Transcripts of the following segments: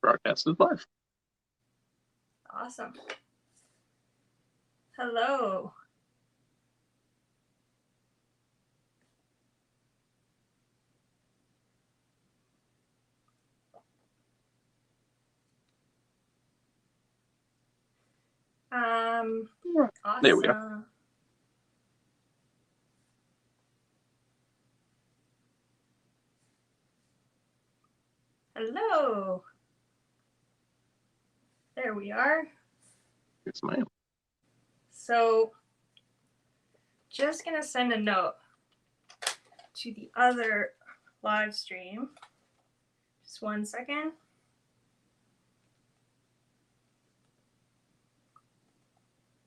Broadcast is live. Awesome. Hello. There we go. Awesome. Hello. There we are. Yes, ma'am. So, just gonna send a note to the other live stream. Just 1 second.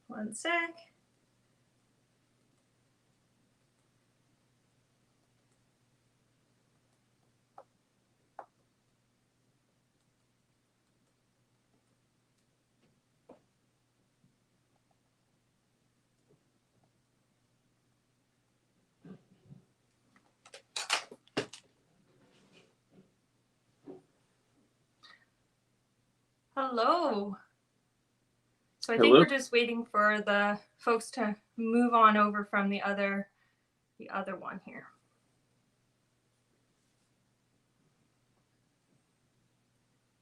One sec. Hello. So I think Hello. we're just waiting for the folks to move on over from the other one here.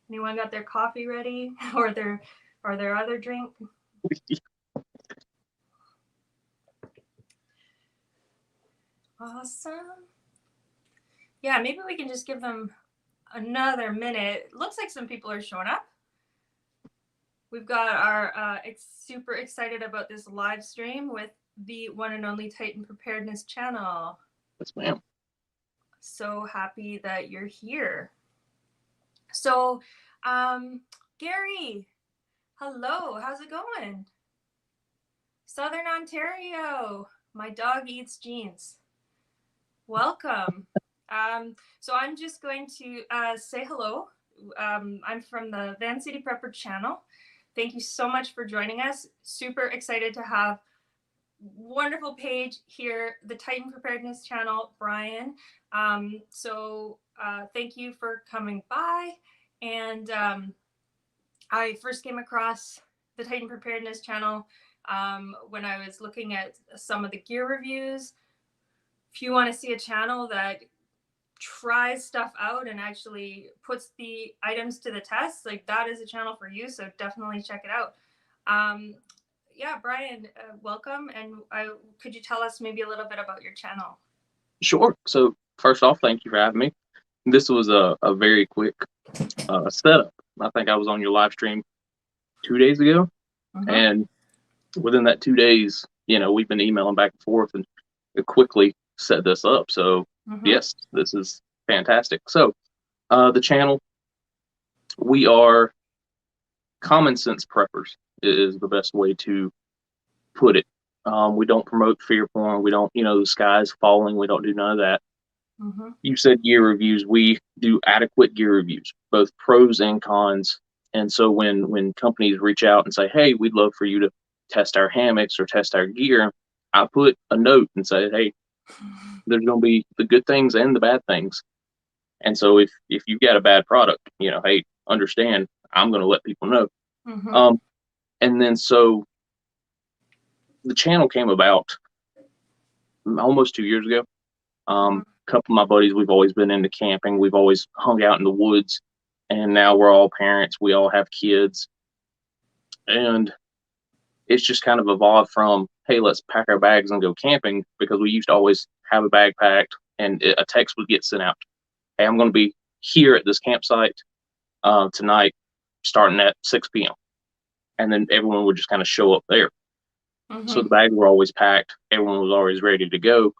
Anyone got their coffee ready or their other drink? Awesome. Yeah, maybe we can just give them another minute. It looks like some people are showing up. We've got our super excited about this live stream with the one and only Titan Preparedness channel. Yes, ma'am. So happy that you're here. So, Gary, hello, how's it going? Southern Ontario, my dog eats jeans. Welcome. So I'm just going to say hello. I'm from the Van City Prepper channel. Thank you so much for joining us. Super excited to have wonderful page here, the Titan Preparedness channel, Brian. So thank you for coming by. And I first came across the Titan Preparedness channel when I was looking at some of the gear reviews. If you want to see a channel that tries stuff out and actually puts the items to the test, like that is a channel for you. So definitely check it out. Yeah, Brian, welcome. And could you tell us maybe a little bit about your channel? Sure. So first off, thank you for having me. This was a very quick setup. I think I was on your live stream 2 days ago, and within that 2 days, we've been emailing back and forth and quickly set this up. So yes, this is fantastic. So the channel, we are common sense preppers is the best way to put it. We don't promote fear porn. We don't, the sky's falling. We don't do none of that. You said gear reviews. We do adequate gear reviews, both pros and cons. And so when companies reach out and say, hey, we'd love for you to test our hammocks or test our gear, I put a note and say, hey, there's going to be the good things and the bad things. And so if you got a bad product, hey, understand, I'm going to let people know. And then so the channel came about almost 2 years ago. A couple of my buddies, we've always been into camping. We've always hung out in the woods, and now we're all parents. We all have kids, and it's just kind of evolved from, hey, let's pack our bags and go camping, because we used to always have a bag packed and a text would get sent out. Hey, I'm going to be here at this campsite tonight, starting at 6 p.m. And then everyone would just kind of show up there. So the bags were always packed. Everyone was always ready to go.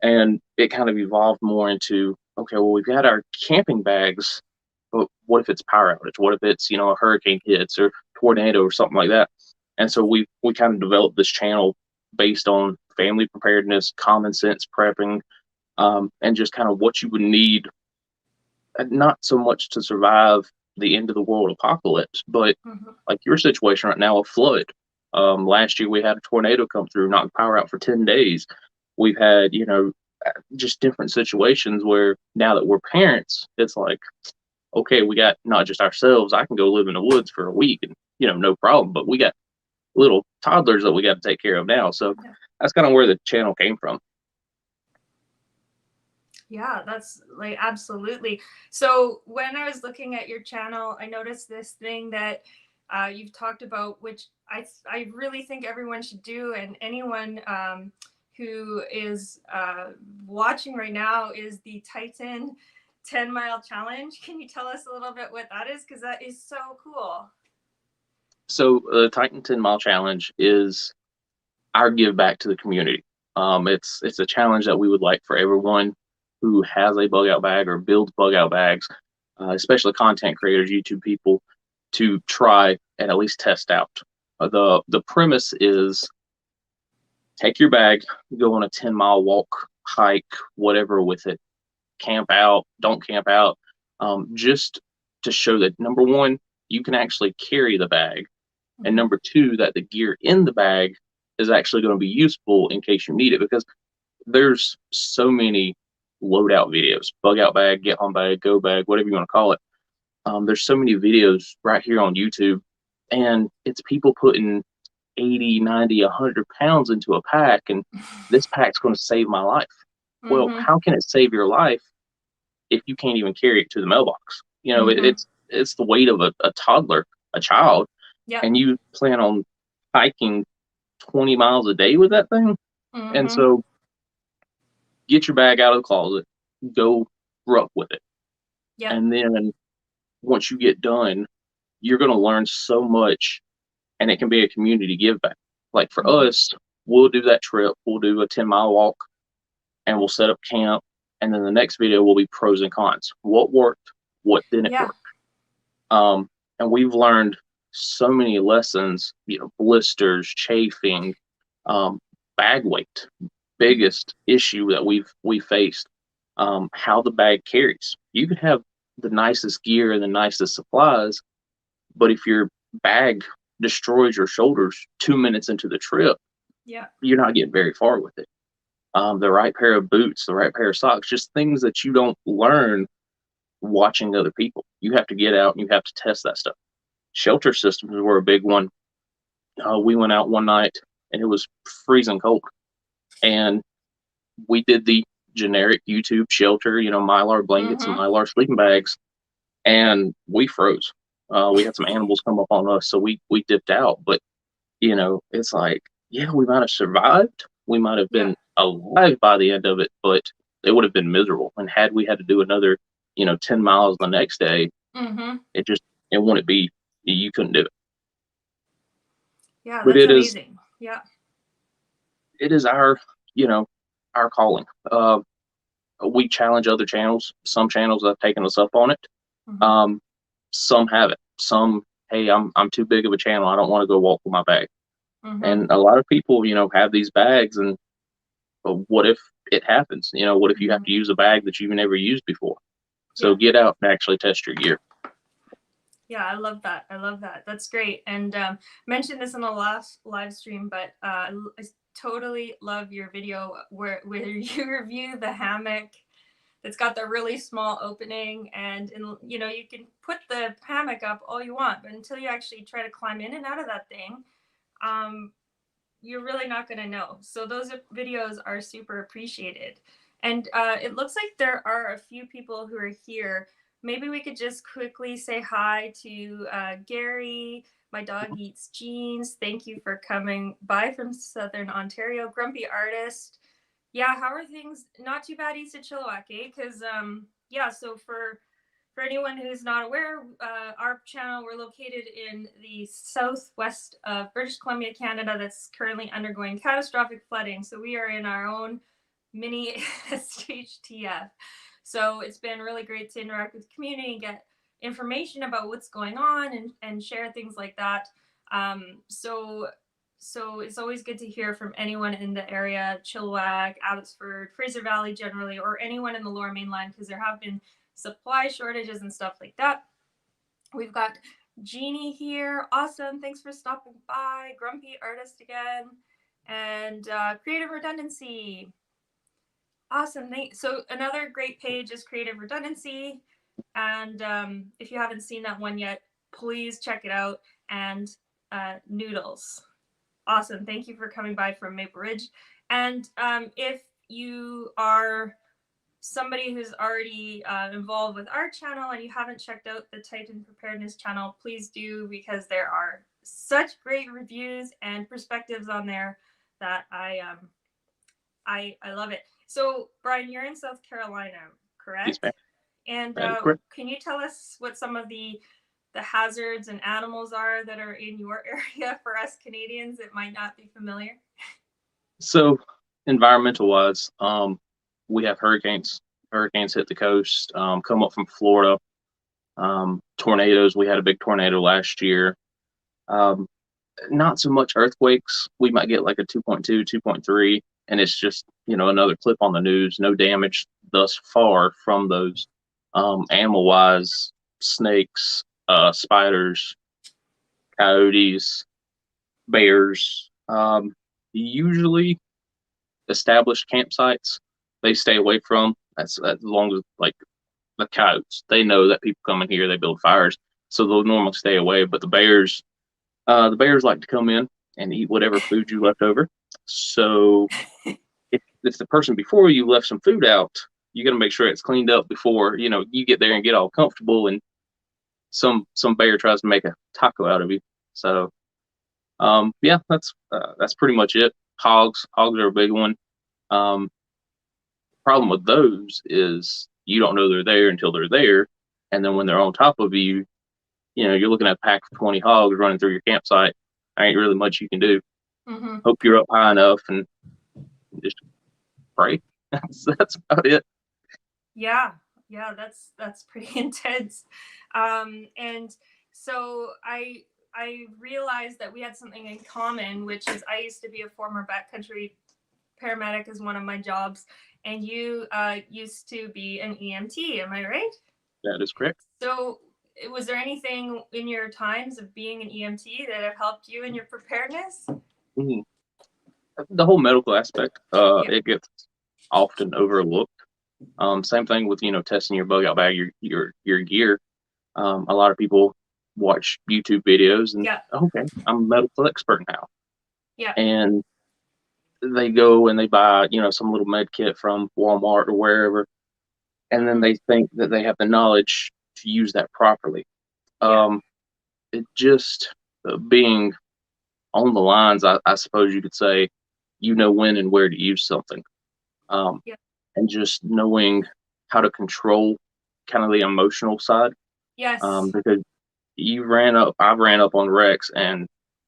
And it kind of evolved more into, okay, well, we've got our camping bags, but what if it's power outage? What if it's, a hurricane hits or tornado or something like that? And so we kind of developed this channel based on family preparedness, common sense prepping, and just kind of what you would need, not so much to survive the end of the world apocalypse, but like your situation right now, a flood. Last year we had a tornado come through, knock the power out for 10 days. We've had, just different situations where now that we're parents, it's like, okay, we got not just ourselves. I can go live in the woods for a week and, no problem. But we got little toddlers that we got to take care of now. So that's kind of where the channel came from. Yeah, that's like absolutely. So when I was looking at your channel, I noticed this thing that you've talked about, which I really think everyone should do, and anyone who is watching right now, is the Titan 10-mile challenge. Can you tell us a little bit what that is? Because that is so cool. So the Titan 10-mile challenge is our give back to the community. It's a challenge that we would like for everyone who has a bug out bag or builds bug out bags, especially content creators, YouTube people, to try and at least test out. The premise is take your bag, go on a 10-mile walk, hike, whatever with it, camp out, don't camp out, just to show that, number one, you can actually carry the bag, and number two, that the gear in the bag is actually going to be useful in case you need it, because there's so many loadout videos, bug out bag, get home bag, go bag, whatever you want to call it. There's so many videos right here on YouTube, and it's people putting 80, 90, 100 pounds into a pack, and this pack's going to save my life. Well, how can it save your life if you can't even carry it to the mailbox? It's the weight of a toddler, a child, and you plan on hiking 20 miles a day with that thing. And so get your bag out of the closet, go ruck with it. And then once you get done, you're going to learn so much, and it can be a community give back. Like for us, we'll do that trip, we'll do a 10-mile walk, and we'll set up camp. And then the next video will be pros and cons. What worked, what didn't work. And we've learned so many lessons, blisters, chafing, bag weight, biggest issue that we've faced, how the bag carries. You could have the nicest gear and the nicest supplies, but if your bag destroys your shoulders 2 minutes into the trip, you're not getting very far with it. The right pair of boots, the right pair of socks, just things that you don't learn watching other people. You have to get out and you have to test that stuff. Shelter systems were a big one. We went out one night and it was freezing cold, and we did the generic YouTube shelter, Mylar blankets and Mylar sleeping bags, and we froze. We had some animals come up on us, so we dipped out. But it's like, we might have survived. We might have been alive by the end of it, but it would have been miserable. And had we had to do another, 10 miles the next day, it wouldn't be. You couldn't do it. Yeah, but that's amazing. It is our, our calling. We challenge other channels. Some channels have taken us up on it. Some haven't. Some, hey, I'm too big of a channel. I don't want to go walk with my bag. And a lot of people, have these bags, and what if it happens? What if you have to use a bag that you've never used before? So get out and actually test your gear. Yeah, I love that. That's great. And mentioned this in the last live stream, but I totally love your video where you review the hammock. It's got the really small opening, and you can put the hammock up all you want, but until you actually try to climb in and out of that thing, you're really not going to know. So those videos are super appreciated. And it looks like there are a few people who are here. Maybe we could just quickly say hi to Gary. My dog eats jeans. Thank you for coming by from Southern Ontario. Grumpy Artist. Yeah, how are things? Not too bad east of Chilliwack, eh? Because, so for anyone who's not aware, our channel, we're located in the southwest of British Columbia, Canada, that's currently undergoing catastrophic flooding. So we are in our own mini shtf. So it's been really great to interact with the community and get information about what's going on and share things like that. So it's always good to hear from anyone in the area, Chilliwack, Abbotsford, Fraser Valley generally, or anyone in the Lower Mainland, because there have been supply shortages and stuff like that. We've got Jeannie here. Awesome. Thanks for stopping by. Grumpy Artist again. And Creative Redundancy. Awesome. So another great page is Creative Redundancy. And if you haven't seen that one yet, please check it out. And Noodles. Awesome. Thank you for coming by from Maple Ridge. And if you are somebody who's already involved with our channel and you haven't checked out the Titan Preparedness channel, please do, because there are such great reviews and perspectives on there that I love it. So Brian, you're in South Carolina, correct? Yes, ma'am. And That is correct. can you tell us what some of the hazards and animals are that are in your area for us Canadians that might not be familiar? So, environmental wise, we have hurricanes. Hurricanes hit the coast, come up from Florida. Tornadoes. We had a big tornado last year. Not so much earthquakes. We might get like a 2.2, 2.3, and it's just, another clip on the news. No damage thus far from those. Animal wise, snakes, spiders, coyotes, bears. Usually established campsites they stay away from. That's as long as like the coyotes, they know that people come in here, they build fires, so they'll normally stay away. But the bears like to come in and eat whatever food you left over. So if the person before you left some food out, you got to make sure it's cleaned up before you get there and get all comfortable. And some bear tries to make a taco out of you. So yeah, that's pretty much it. Hogs are a big one. Problem with those is you don't know they're there until they're there, and then when they're on top of you, you're looking at a pack of 20 hogs running through your campsite. There ain't really much you can do. Mm-hmm. Hope you're up high enough and just pray. That's about it. Yeah, that's pretty intense. And so I realized that we had something in common, which is I used to be a former backcountry paramedic as one of my jobs, and you used to be an EMT. Am I right? That is correct. So was there anything in your times of being an EMT that have helped you in your preparedness? Mm-hmm. The whole medical aspect, it gets often overlooked. Same thing with testing your bug out bag, your gear. A lot of people watch YouTube videos and okay, I'm a medical expert now. Yeah. And they go and they buy some little med kit from Walmart or wherever, and then they think that they have the knowledge to use that properly. It just being on the lines, I suppose you could say, when and where to use something, and just knowing how to control kind of the emotional side. Yes. Because I've ran up on wrecks, and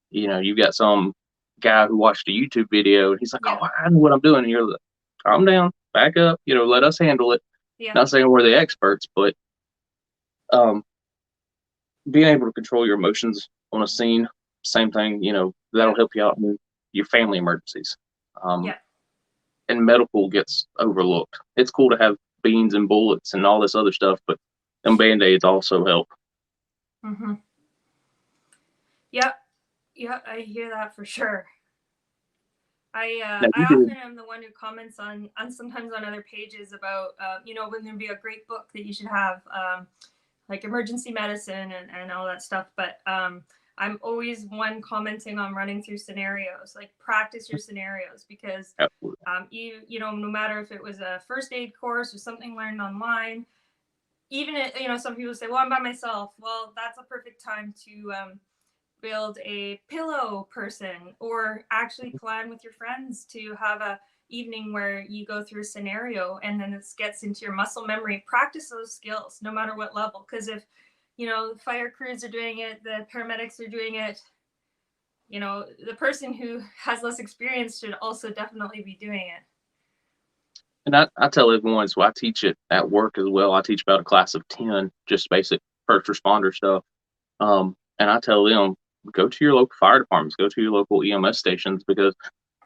you got some guy who watched a YouTube video and he's like, oh, I know what I'm doing. And you're like, calm down, back up, let us handle it. Not saying we're the experts, but being able to control your emotions on a scene, same thing, that'll help you out in your family emergencies. And medical gets overlooked. It's cool to have beans and bullets and all this other stuff, but them Band-Aids also help. Mm-hmm. Yep, I hear that for sure. I often am the one who comments on sometimes on other pages about when there'd be a great book that you should have, like emergency medicine and all that stuff. But I'm always one commenting on running through scenarios, like practice your scenarios, because no matter if it was a first aid course or something learned online, even some people say, well, I'm by myself. Well, that's a perfect time to build a pillow person, or actually plan with your friends to have a evening where you go through a scenario, and then this gets into your muscle memory. Practice those skills no matter what level, because if the fire crews are doing it, the paramedics are doing it, the person who has less experience should also definitely be doing it. And I tell everyone, so I teach it at work as well. I teach about a class of 10, just basic first responder stuff. And I tell them, go to your local fire departments, go to your local EMS stations, because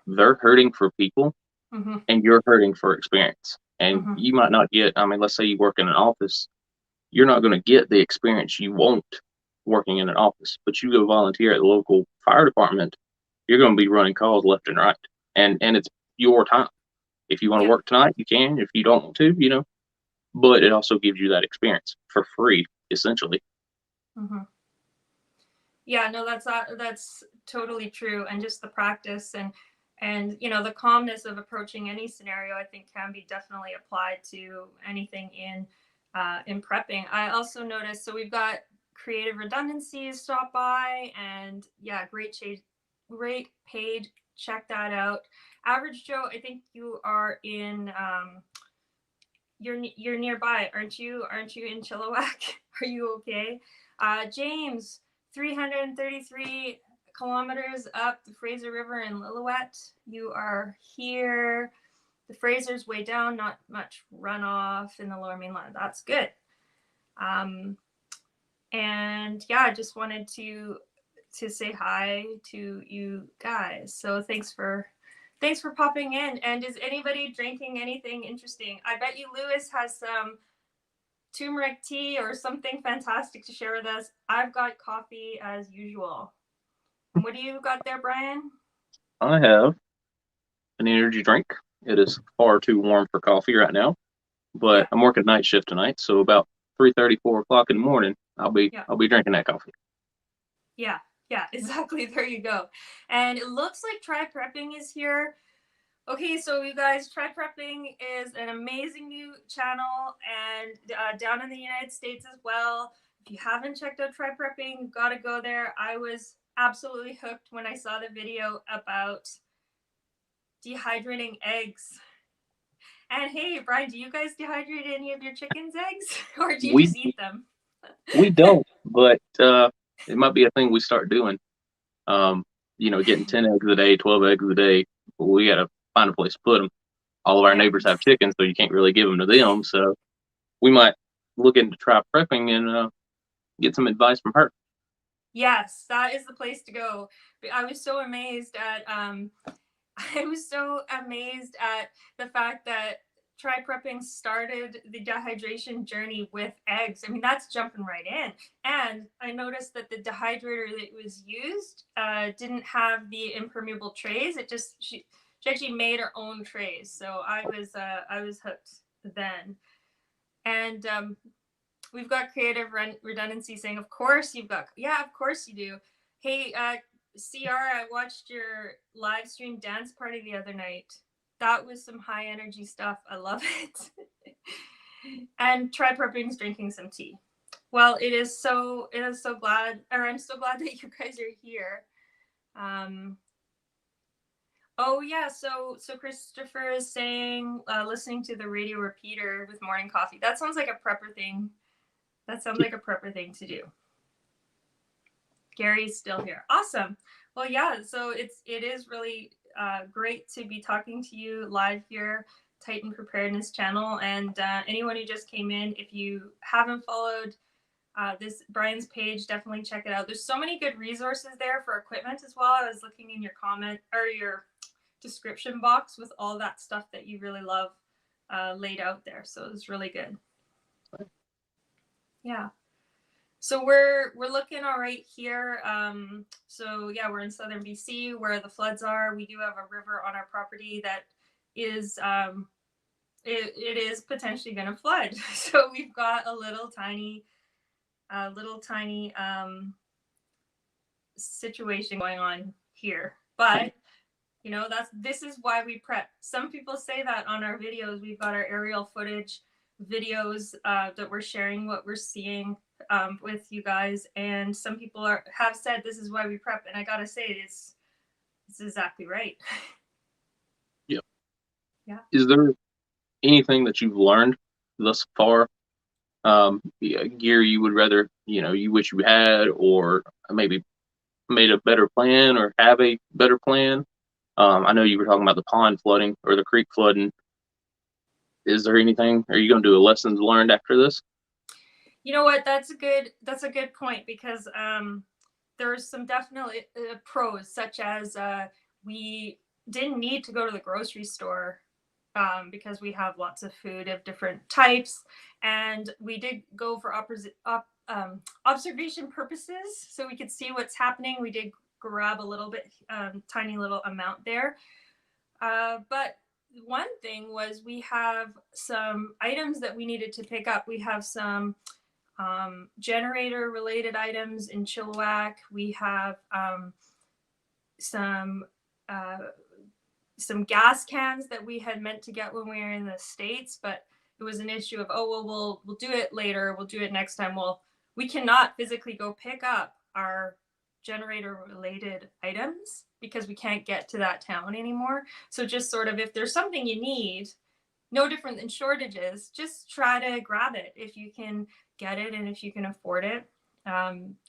they're hurting for people, and you're hurting for experience. And you might not get, let's say you work in an office, you're not going to get the experience you want working in an office, but you go volunteer at the local fire department, you're going to be running calls left and right. And it's your time. If you want to work tonight, you can. If you don't want to, but it also gives you that experience for free, essentially. Mm-hmm. Yeah, no, that's totally true. And just the practice and the calmness of approaching any scenario, I think, can be definitely applied to anything in prepping. I also noticed, so we've got Creative Redundancies stop by, and yeah, great page. Check that out. Average Joe, I think you are in you're nearby, aren't you? Aren't you in Chilliwack? Are you okay? James, 333 kilometers up the Fraser River in Lillooet. You are here. The Fraser's way down, not much runoff in the lower mainland. That's good. And yeah, I just wanted to say hi to you guys. So thanks for popping in. And is anybody drinking anything interesting? I bet you Lewis has some turmeric tea or something fantastic to share with us. I've got coffee as usual. And what do you got there, Brian? I have an energy drink. It is far too warm for coffee right now, but I'm working night shift tonight, so about 3:30, 4 o'clock in the morning, I'll be drinking that coffee. Yeah, exactly. There you go. And it looks like Try Prepping is here. Okay, so you guys, Try Prepping is an amazing new channel, and down in the United States as well. If you haven't checked out Try Prepping, you've got to go there. I was absolutely hooked when I saw the video about dehydrating eggs. And hey, Brian, do you guys dehydrate any of your chickens' eggs, or do you just eat them? We don't, but it might be a thing we start doing. Getting 10 eggs a day, 12 eggs a day. We got to find a place to put them. All of our neighbors have chickens, so you can't really give them to them. So we might look into Try Prepping and get some advice from her. Yes, that is the place to go. I was so amazed at the fact that Try Prepping started the dehydration journey with eggs. I mean, that's jumping right in. And I noticed that the dehydrator that was used didn't have the impermeable trays. She actually made her own trays. So I was hooked then. And we've got Creative Redundancy saying, of course you've got, yeah, of course you do. Hey, CR, I watched your live stream dance party the other night. That was some high energy stuff. I love it. And Try Prepping's drinking some tea. Well, I'm so glad that you guys are here. Oh yeah, so Christopher is saying listening to the radio repeater with morning coffee. That sounds like a prepper thing. To do. Gary's still here. Awesome. Well, yeah, so it is really great to be talking to you live here, Titan Preparedness channel. And anyone who just came in, if you haven't followed this Brian's page, definitely check it out. There's so many good resources there for equipment as well. I was looking in your comment or your description box with all that stuff that you really love laid out there. So it's really good. Yeah. So we're looking all right here. So yeah, we're in southern BC where the floods are. We do have a river on our property that is it is potentially going to flood. So we've got a little tiny situation going on here. But this is why we prep. Some people say that on our videos. We've got our aerial footage videos that we're sharing what we're seeing with you guys, and some people have said this is why we prep, and I gotta say it's exactly right. Yep. Yeah. Is there anything that you've learned thus far, gear you would rather you wish you had, or maybe made a better plan or have a better plan? I know you were talking about the pond flooding or the creek flooding. Is there anything? Are you going to do a lessons learned after this? You know what? That's a good point, because there's some definitely pros, such as we didn't need to go to the grocery store because we have lots of food of different types, and we did go for observation purposes, so we could see what's happening. We did grab a little bit, tiny little amount there, but one thing was we have some items that we needed to pick up. We have some generator related items in Chilliwack. We have some gas cans that we had meant to get when we were in the States, but it was an issue of, oh, well, we'll do it later. We'll do it next time. Well, we cannot physically go pick up our generator related items because we can't get to that town anymore. So just sort of, if there's something you need, no different than shortages, just try to grab it if you can get it and if you can afford it.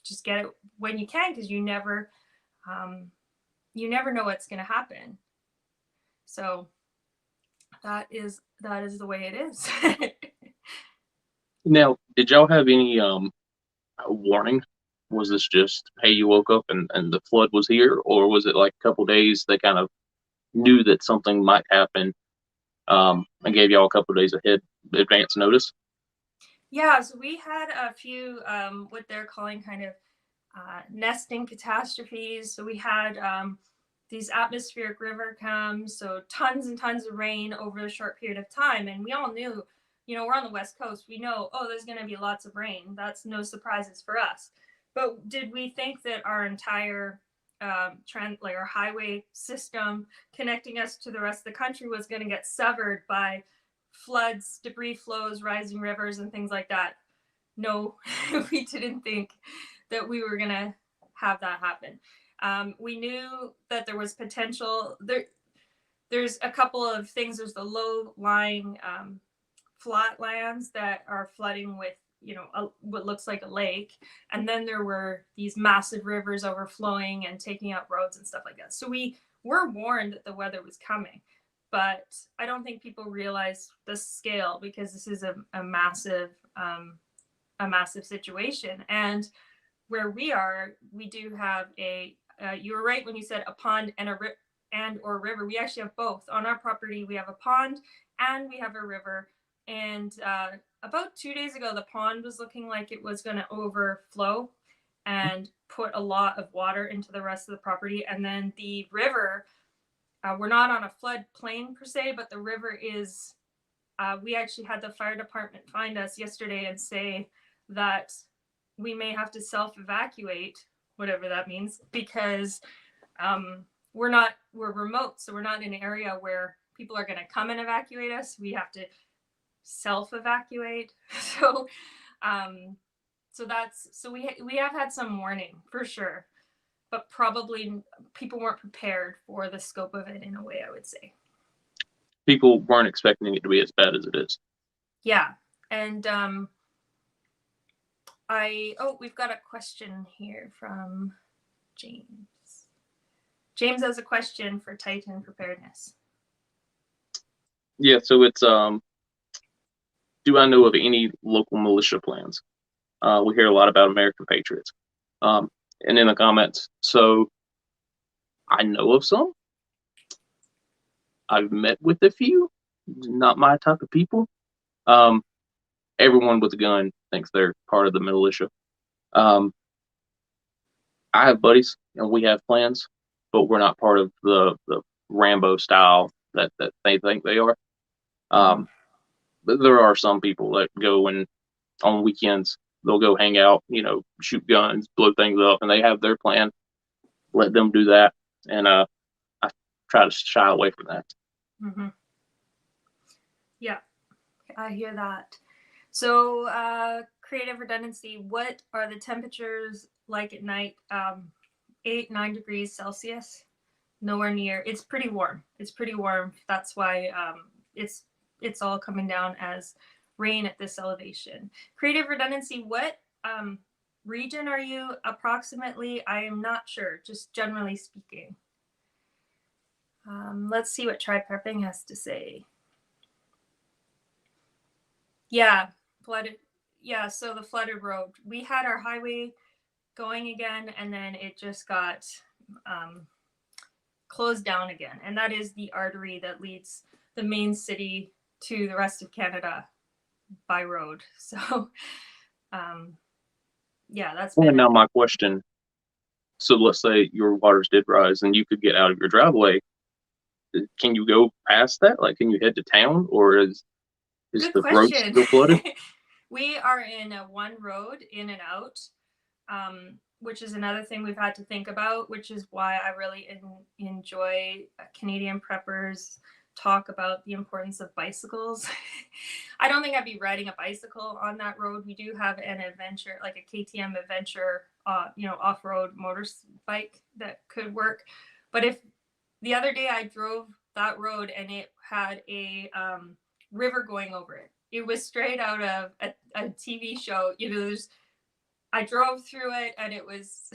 Just get it when you can, because you never know what's going to happen. So that is the way it is. Now, did y'all have any warning? Was this just, hey, you woke up and the flood was here, or was it like a couple days they kind of knew that something might happen and gave y'all a couple days ahead advance notice? Yeah, so we had a few what they're calling kind of nesting catastrophes. So we had these atmospheric river come, so tons and tons of rain over a short period of time. And we all knew, we're on the West Coast. We know, oh, there's going to be lots of rain. That's no surprises for us. But did we think that our entire like our highway system connecting us to the rest of the country was going to get severed by floods, debris flows, rising rivers, and things like that? No, we didn't think that we were going to have that happen. We knew that there was potential. There's a couple of things. There's the low-lying flatlands that are flooding with, what looks like a lake. And then there were these massive rivers overflowing and taking out roads and stuff like that. So we were warned that the weather was coming. But I don't think people realize the scale, because this is a massive situation. And where we are, we do have you were right when you said a pond and or river. We actually have both on our property. We have a pond and we have a river. And about 2 days ago, the pond was looking like it was going to overflow and put a lot of water into the rest of the property. And then the river, we're not on a flood plain per se, but the river is, we actually had the fire department find us yesterday and say that we may have to self-evacuate, whatever that means, because we're remote. So we're not in an area where people are going to come and evacuate us. We have to self-evacuate. So we have had some warning for sure, but probably people weren't prepared for the scope of it in a way, I would say. People weren't expecting it to be as bad as it is. Yeah. And we've got a question here from James. James has a question for Titan Preparedness. Yeah, so it's do I know of any local militia plans? We hear a lot about American Patriots. And in the comments, so I know of some. I've met with a few, not my type of people. Everyone with a gun thinks they're part of the militia. I have buddies and we have plans, but we're not part of the Rambo style that they think they are. But there are some people that go and on weekends they'll go hang out, shoot guns, blow things up, and they have their plan. Let them do that, and I try to shy away from that. Mm-hmm. Yeah, I hear that. So, creative redundancy. What are the temperatures like at night? 8-9 degrees Celsius. Nowhere near. It's pretty warm. That's why it's all coming down as rain at this elevation. Creative redundancy. What region are you approximately? I am not sure. Just generally speaking. Let's see what Try Prepping has to say. Yeah, flooded. Yeah, so the flooded road. We had our highway going again, and then it just got closed down again. And that is the artery that leads the main city to the rest of Canada by road. So, yeah, that's been. Now my question. So let's say your waters did rise and you could get out of your driveway. can you go past that? Like, can you head to town, or is Good the road question. still flooded? We are in a one road in and out, which is another thing we've had to think about, which is why I really enjoy Canadian preppers talk about the importance of bicycles. I don't think I'd be riding a bicycle on that road. We do have an adventure, like a KTM adventure, off-road motorbike that could work. But if the other day I drove that road and it had a river going over it. It was straight out of a TV show. I drove through it and it was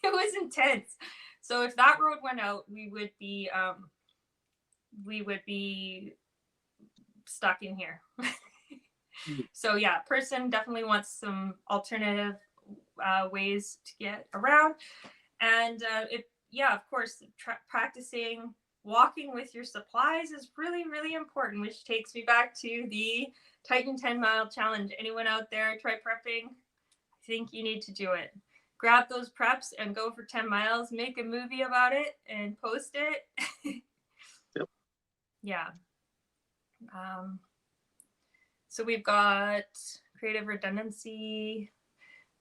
it was intense. So if that road went out, we would be stuck in here. So yeah, person definitely wants some alternative ways to get around, and of course, practicing walking with your supplies is really, really important, which takes me back to the Titan 10-mile challenge. Anyone out there try prepping? I think you need to do it. Grab those preps and go for 10 miles, make a movie about it and post it. Yep. Yeah. So we've got creative redundancy,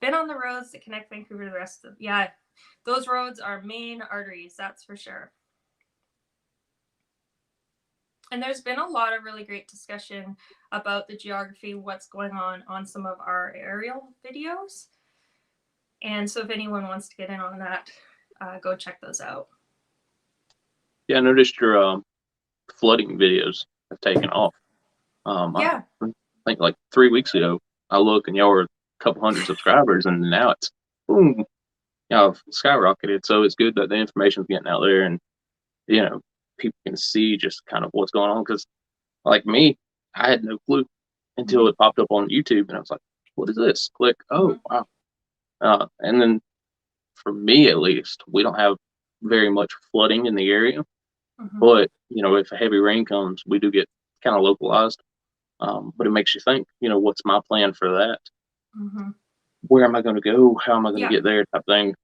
been on the roads that connect Vancouver to the rest of, those roads are main arteries, that's for sure. And there's been a lot of really great discussion about the geography, what's going on some of our aerial videos. And so if anyone wants to get in on that, go check those out. Yeah, I noticed your flooding videos have taken off. I think like 3 weeks ago, I looked and y'all were a couple hundred subscribers, and now it's boom, y'all skyrocketed. So it's good that the information's getting out there, and people can see just kind of what's going on. Because like me, I had no clue until it popped up on YouTube, and I was like, "What is this?" Click. Oh, wow. And then for me, at least, we don't have very much flooding in the area, but if a heavy rain comes, we do get kind of localized. But it makes you think, what's my plan for that? Where am I going to go? How am I going to get there? Type thing,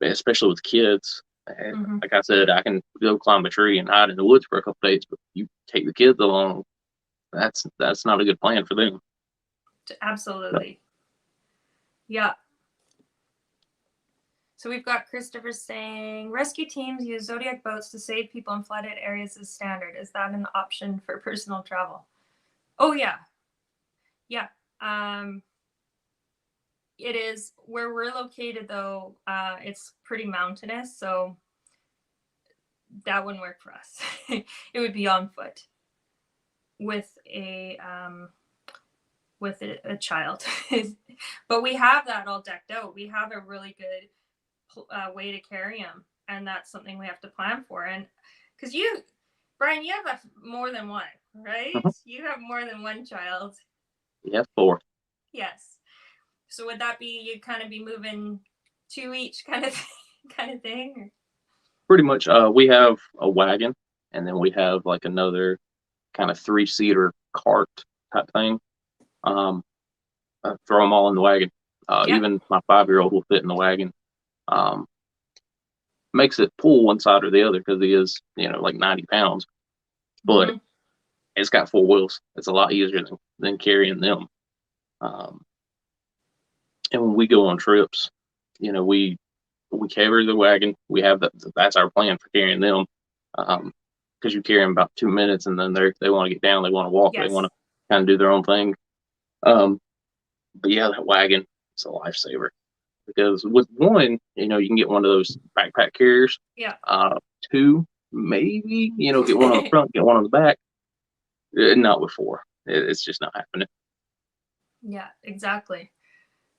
especially with kids. Like I said, I can go climb a tree and hide in the woods for a couple days, but you take the kids along, that's not a good plan for them. Absolutely. Yeah. So we've got Christopher saying, rescue teams use Zodiac boats to save people in flooded areas as standard. Is that an option for personal travel? Oh, yeah. Yeah. It is. Where we're located, though, it's pretty mountainous, so that wouldn't work for us. It would be on foot with a child. But we have that all decked out. We have a really good way to carry them, and that's something we have to plan for. And because Brian, you have more than one, right? You have more than one child. Yeah, 4. Yes. So would that be, you'd kind of be moving 2 each kind of thing? Or? Pretty much. We have a wagon, and then we have like another kind of 3-seater cart type thing. I throw them all in the wagon. Even my 5-year-old will fit in the wagon. Makes it pull one side or the other because he is, like 90 pounds. But it's got 4 wheels. It's a lot easier than carrying them. And when we go on trips, we carry the wagon. We have that's our plan for carrying them. Because you carry them about 2 minutes, and then they want to get down, they want to walk, they want to kind of do their own thing. But yeah, that wagon is a lifesaver. Because with one, you can get one of those backpack carriers. Yeah. 2, maybe, get one on the front, get one on the back. Not with 4. It's just not happening. Yeah, exactly.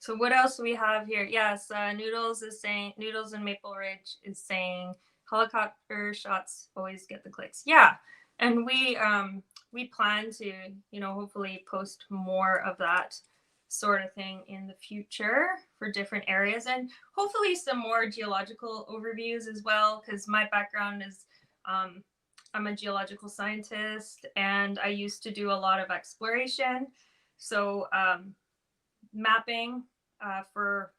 So what else do we have here? Yes, Noodles in Maple Ridge is saying helicopter shots always get the clicks. Yeah, and we plan to, hopefully post more of that sort of thing in the future for different areas, and hopefully some more geological overviews as well, because my background is I'm a geological scientist, and I used to do a lot of mapping for,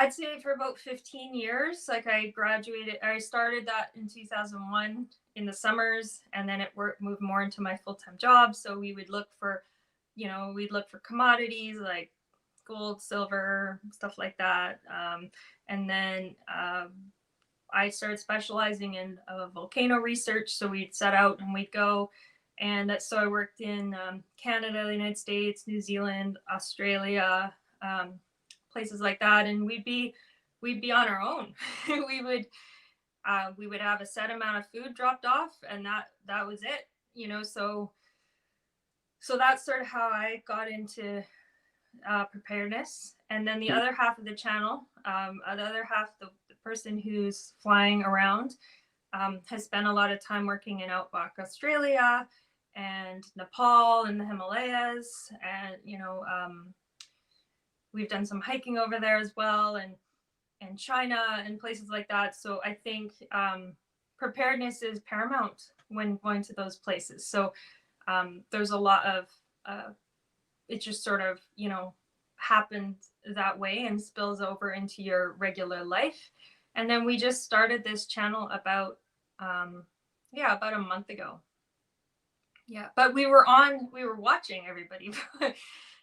I'd say for about 15 years. Like I started that in 2001 in the summers, and then it moved more into my full-time job. So we would look for, we'd look for commodities like gold, silver, stuff like that. And then I started specializing in volcano research. So we'd set out and we'd go. And so I worked in Canada, the United States, New Zealand, Australia, places like that. And we'd be on our own. we would have a set amount of food dropped off, and that was it. So that's sort of how I got into preparedness. And then the other half of the channel, the other half, the person who's flying around has spent a lot of time working in outback Australia and Nepal and the Himalayas. And, we've done some hiking over there as well, and China and places like that. So I think preparedness is paramount when going to those places. So there's a lot of, it just sort of, happened that way and spills over into your regular life. And then we just started this channel about a month ago. Yeah, but we were watching everybody.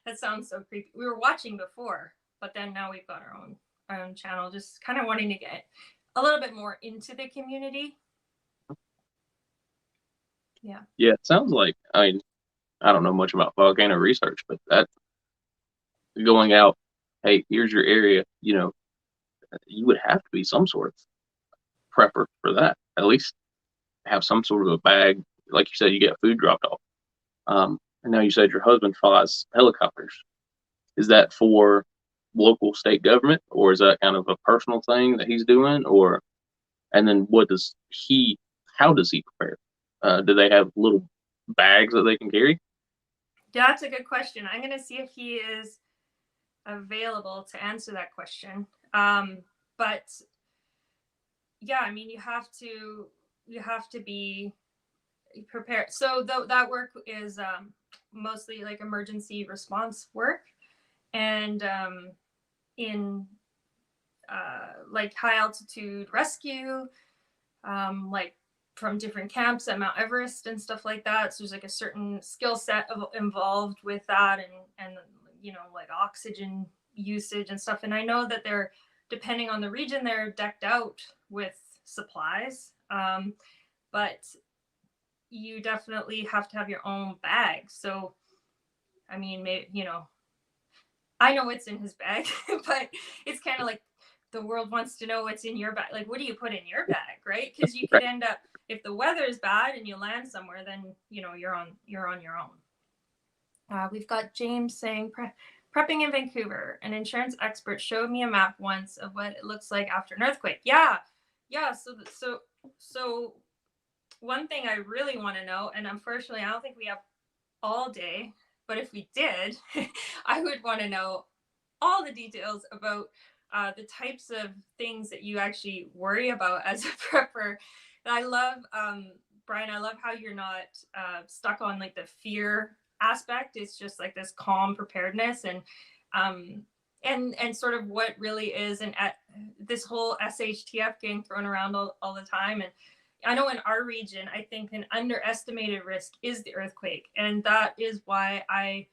That sounds so creepy. We were watching before, but then now we've got our own channel, just kind of wanting to get a little bit more into the community. Yeah. Yeah, it sounds like, I don't know much about volcano research, but that going out, hey, here's your area, you would have to be some sort of prepper for that. At least have some sort of a bag. Like you said, you get food dropped off. And now you said your husband flies helicopters. Is that for local state government, or is that kind of a personal thing that he's doing? And then how does he prepare? Do they have little bags that they can carry? Yeah, that's a good question. I'm going to see if he is available to answer that question. But yeah, you have to be prepared. So that work is mostly like emergency response work, and in like high altitude rescue, like from different camps at Mount Everest and stuff like that. So there's like a certain skill set involved with that, and like oxygen usage and stuff. And I know that they're, depending on the region, they're decked out with supplies, but you definitely have to have your own bag. So maybe, I know what's in his bag, but it's kind of like the world wants to know what's in your bag. Like, what do you put in your bag, right? Because you could end up, if the weather is bad and you land somewhere, then you're on your own. We've got James saying, prepping in Vancouver. An insurance expert showed me a map once of what it looks like after an earthquake. Yeah. So one thing I really want to know, and unfortunately I don't think we have all day, but if we did, I would want to know all the details about the types of things that you actually worry about as a prepper. And I love, Brian, I love how you're not stuck on like the fear aspect. It's just like this calm preparedness, and sort of what really is, and this whole shtf getting thrown around all the time. And I know in our region, I think an underestimated risk is the earthquake. And that is why I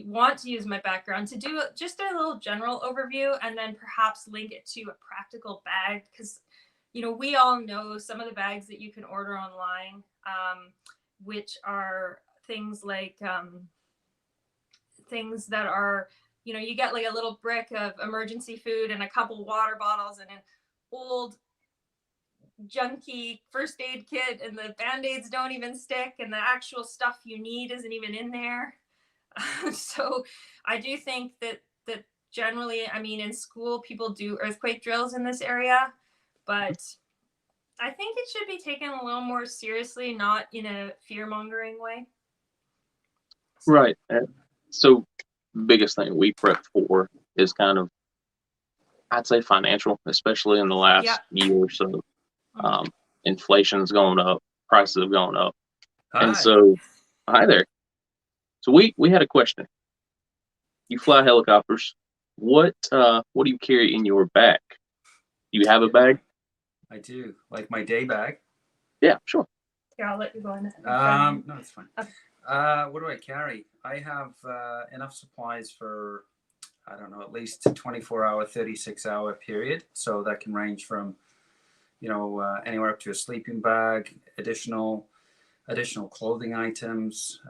want to use my background to do just a little general overview, and then perhaps link it to a practical bag. Because, we all know some of the bags that you can order online, which are things like things that are, you get like a little brick of emergency food and a couple water bottles and an old junky first aid kit, and the band-aids don't even stick, and the actual stuff you need isn't even in there. So I do think that generally, in school people do earthquake drills in this area, but I think it should be taken a little more seriously, not in a fear-mongering way. So. Right. So biggest thing we prep for is kind of, I'd say, financial, especially in the last year or so. Inflation's going up, prices have gone up. Hi. And so, hi there. So we had a question. You fly helicopters. what do you carry in your bag? Do you have a Yeah, bag? I do. Like my day bag. Yeah, sure. Yeah, I'll let you go on. No, it's fine. What do I carry? I have enough supplies for, I don't know, at least 24-hour, 36-hour period. So that can range from, anywhere up to a sleeping bag, additional clothing items.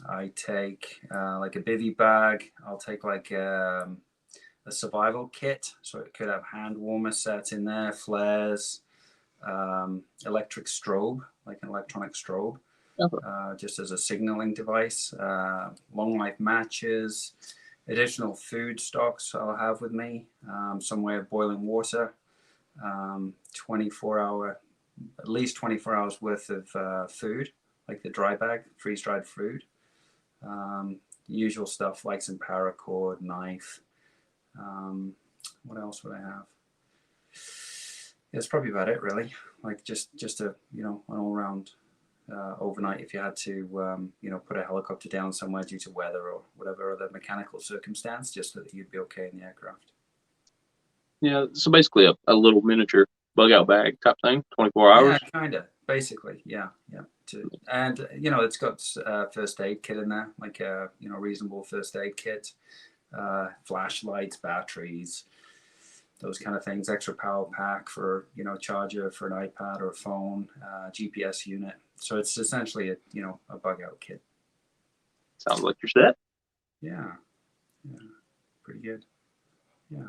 I take like a bivy bag. I'll take like a survival kit. So it could have hand warmer sets in there, flares, electric strobe, like an electronic strobe, just as a signaling device, long life matches, additional food stocks I'll have with me, somewhere boiling water, 24-hour, at least 24 hours worth of food, like the dry bag, freeze dried food. Usual stuff like some paracord, knife. What else would I have? That's probably about it, really. Like just a an all round overnight if you had to put a helicopter down somewhere due to weather or whatever other mechanical circumstance, just so that you'd be okay in the aircraft. Yeah, so basically a little miniature bug out bag type thing, 24 Yeah, hours. kind of. Basically, yeah. And it's got first aid kit in there, like a reasonable first aid kit, flashlights, batteries, those kind of things. Extra power pack for charger for an iPad or a phone, GPS unit. So it's essentially a bug out kit. Sounds like you're set. Yeah, pretty good. Yeah.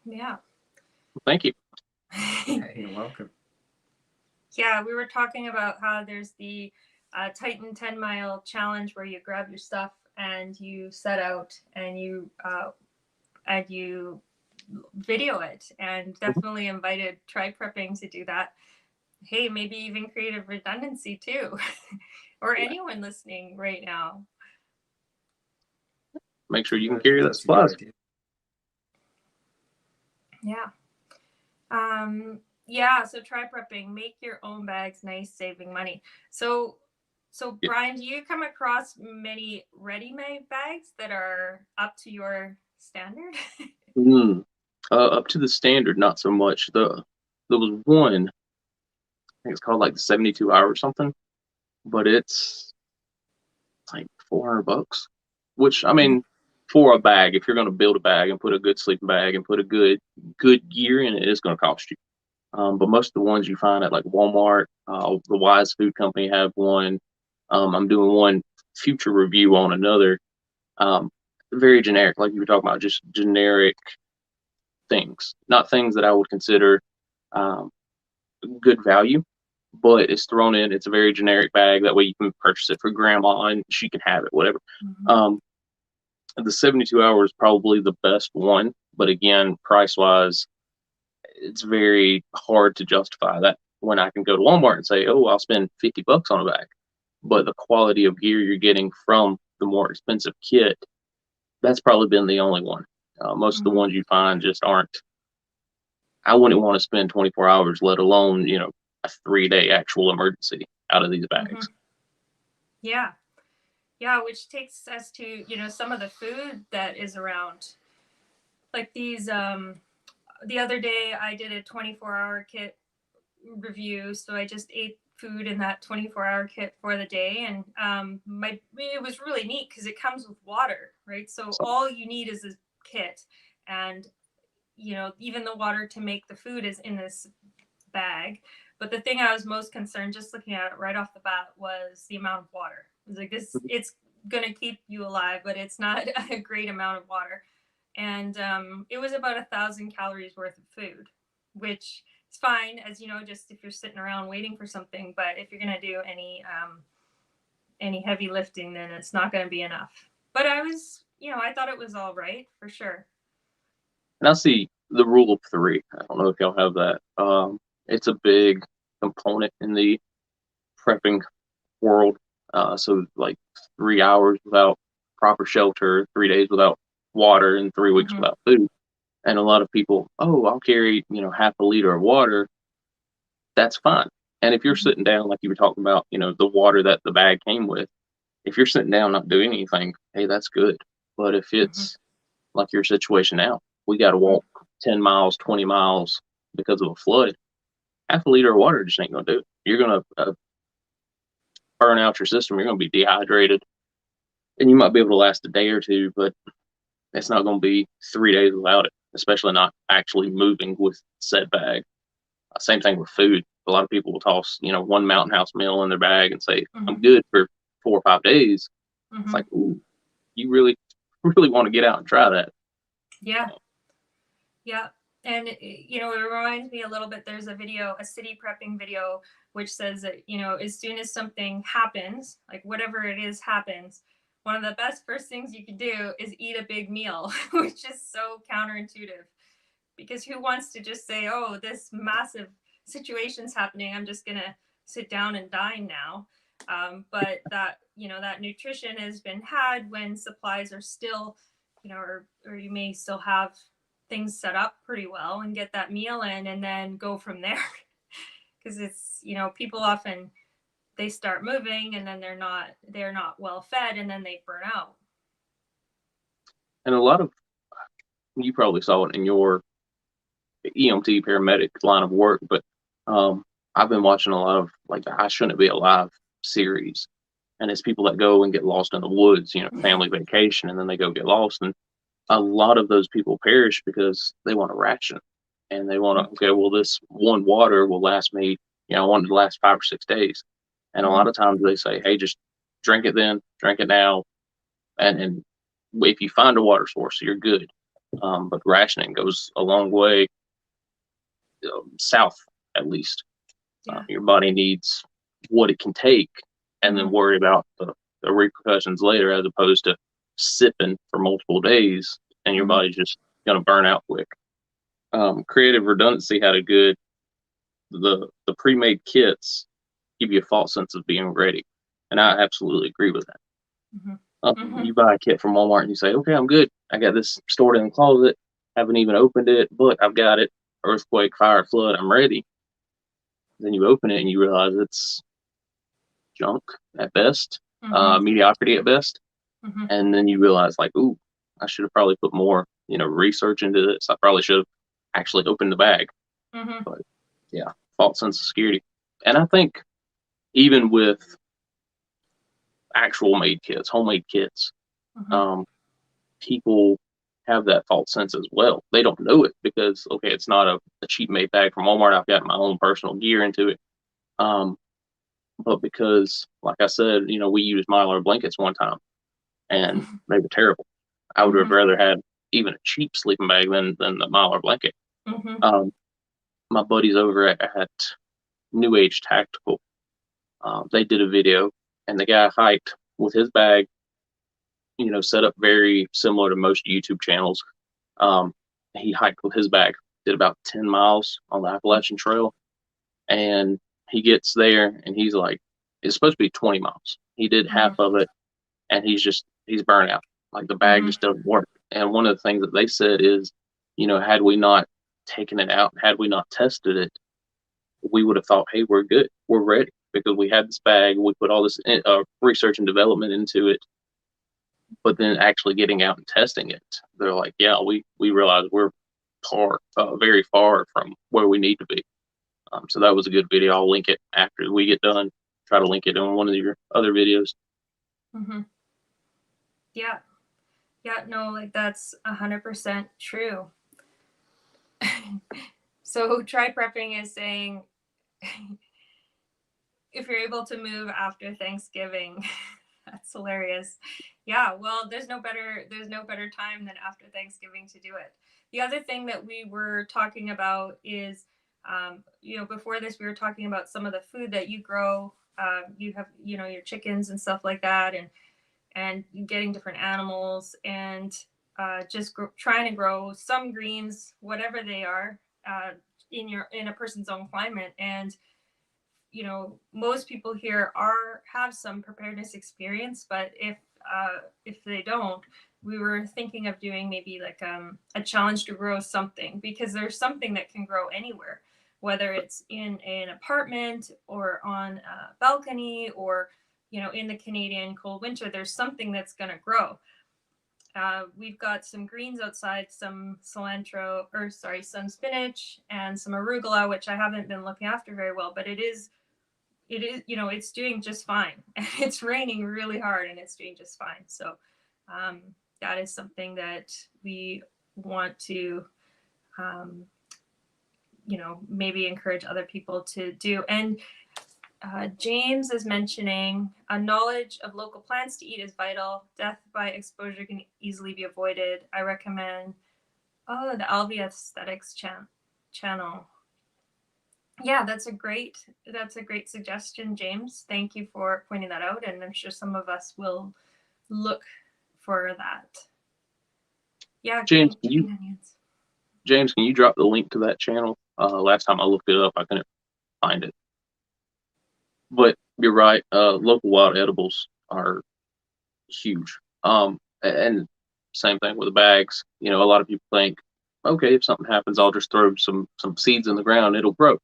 Yeah. Well, thank you. Hey, you're welcome. Yeah, we were talking about how there's the Titan 10-mile challenge where you grab your stuff and you set out and you video it, and definitely invited Try Prepping to do that. Hey, maybe even create a redundancy too, or anyone listening right now. Make sure you can carry that supplies. Yeah. Yeah, so try prepping, make your own bags, nice, saving money. So Brian, do you come across many ready-made bags that are up to your standard? Up to the standard, not so much. There was one, I think it's called like the 72 hour or something, but it's like $400, which I mean, for a bag, if you're going to build a bag and put a good sleeping bag and put a good gear in it, it's going to cost you. But most of the ones you find at like Walmart, the Wise Food Company have one. I'm doing one future review on another. Very generic, like you were talking about, just generic things, not things that I would consider um, good value, but it's thrown in. It's a very generic bag. That way you can purchase it for grandma and she can have it, whatever. The 72 hour is probably the best one, but again, price wise, it's very hard to justify that when I can go to Walmart and say, oh, I'll spend $50 on a bag. But the quality of gear you're getting from the more expensive kit, that's probably been the only one. Most of the ones you find just aren't. I wouldn't want to spend 24 hours, let alone, a 3-day actual emergency out of these bags. Yeah. Yeah, which takes us to, some of the food that is around. Like these, the other day I did a 24-hour kit review. So I just ate food in that 24-hour kit for the day. And it was really neat because it comes with water, right? So all you need is a kit. And, even the water to make the food is in this bag. But the thing I was most concerned, just looking at it right off the bat, was the amount of water. It was like it's going to keep you alive, but it's not a great amount of water. And it was about 1,000 calories worth of food, which is fine, as just if you're sitting around waiting for something. But if you're going to do any heavy lifting, then it's not going to be enough. But I was, I thought it was all right for sure. And I see the rule of 3. I don't know if y'all have that. It's a big component in the prepping world. So like 3 hours without proper shelter, 3 days without water, and 3 weeks without food. And a lot of people, oh, I'll carry, half a liter of water. That's fine. And if you're sitting down, like you were talking about, the water that the bag came with, if you're sitting down not doing anything, hey, that's good. But if it's like your situation now. We got to walk 10 miles, 20 miles because of a flood. Half a liter of water just ain't going to do it. You're going to burn out your system. You're going to be dehydrated. And you might be able to last a day or two, but it's not going to be 3 days without it, especially not actually moving with said bag. Same thing with food. A lot of people will toss, one Mountain House meal in their bag and say, I'm good for 4 or 5 days. It's like, ooh, you really, really want to get out and try that. Yeah. Yeah. And, it reminds me a little bit, there's a city prepping video, which says that, as soon as something happens, like whatever it is happens, one of the best first things you can do is eat a big meal, which is so counterintuitive. Because who wants to just say, oh, this massive situation's happening, I'm just going to sit down and dine now. But that, that nutrition has been had when supplies are still, or you may still have things set up pretty well and get that meal in and then go from there. Because it's, people often, they start moving and then they're not well fed and then they burn out. And a lot of, you probably saw it in your EMT paramedic line of work, but I've been watching a lot of like the I Shouldn't Be Alive series, and it's people that go and get lost in the woods, family vacation, and then they go get lost, and a lot of those people perish because they want a ration, and they want to, okay, well, this one water will last me, I want it to last 5 or 6 days, and a lot of times they say, hey, just drink it then, drink it now, and if you find a water source, you're good. But rationing goes a long way south, at least. Your body needs what it can take, and then worry about the repercussions later, as opposed to sipping for multiple days, and your body's just going to burn out quick. Creative Redundancy had a good, the pre-made kits give you a false sense of being ready, and I absolutely agree with that. You buy a kit from Walmart and you say, okay, I'm good. I got this stored in the closet, haven't even opened it, but I've got it. Earthquake, fire, flood, I'm ready. Then you open it and you realize it's junk at best, mediocrity at best. And then you realize, like, ooh, I should have probably put more, research into this. I probably should have actually opened the bag. But yeah, false sense of security. And I think even with actual made kits, homemade kits, people have that false sense as well. They don't know it because, okay, it's not a cheap made bag from Walmart. I've got my own personal gear into it. But because, like I said, we used Mylar blankets one time and they were terrible. I would have rather had even a cheap sleeping bag than the Mylar blanket. My buddies over at New Age Tactical, they did a video, and the guy hiked with his bag, set up very similar to most YouTube channels. He hiked with his bag, did about 10 miles on the Appalachian Trail, and he gets there and he's like, it's supposed to be 20 miles. He did half of it, and he's burnt out. Like, the bag just doesn't work. And one of the things that they said is, had we not taken it out, had we not tested it, we would have thought, hey, we're good, we're ready, because we had this bag, we put all this research and development into it. But then actually getting out and testing it, they're like, yeah, we realize we're very far from where we need to be. So that was a good video. I'll link it after we get done. Try to link it on one of your other videos. Yeah. No, like, that's 100% true. So try prepping is saying, if you're able to move after Thanksgiving, that's hilarious. Yeah, well, there's no better time than after Thanksgiving to do it. The other thing that we were talking about is, before this, we were talking about some of the food that you grow. You have, your chickens and stuff like that, and getting different animals, and just trying to grow some greens, whatever they are, in a person's own climate. And most people here have some preparedness experience, but if they don't, we were thinking of doing maybe like a challenge to grow something, because there's something that can grow anywhere, whether it's in an apartment or on a balcony, or in the Canadian cold winter, there's something that's going to grow. we've got some greens outside, some cilantro, or sorry, some spinach and some arugula, which I haven't been looking after very well, but it is, you know, it's doing just fine. And it's raining really hard and it's doing just fine. So that is something that we want to, you know, maybe encourage other people to do. And James is mentioning a knowledge of local plants to eat is vital. Death by exposure can easily be avoided. I recommend, the Alvia Aesthetics channel. Yeah, that's a great suggestion, James. Thank you for pointing that out, and I'm sure some of us will look for that. Yeah, James, James, can you drop the link to that channel? Last time I looked it up, I couldn't find it. But you're right. Local wild edibles are huge. And same thing with the bags. You know, a lot of people think, okay, if something happens, I'll just throw some seeds in the ground, it'll grow.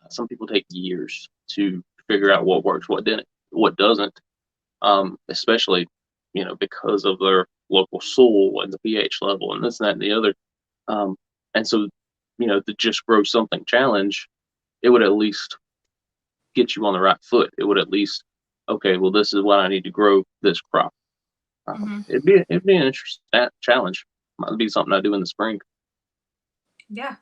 Some people take years to figure out what works, what doesn't. Especially, you know, because of their local soil and the pH level and this, and that, and the other. And so, you know, the Just Grow Something challenge, it would at least get you on the right foot. It would at least, okay, well, this is what I need to grow this crop. It'd be an interesting challenge. Might be something I do in the spring. Yeah,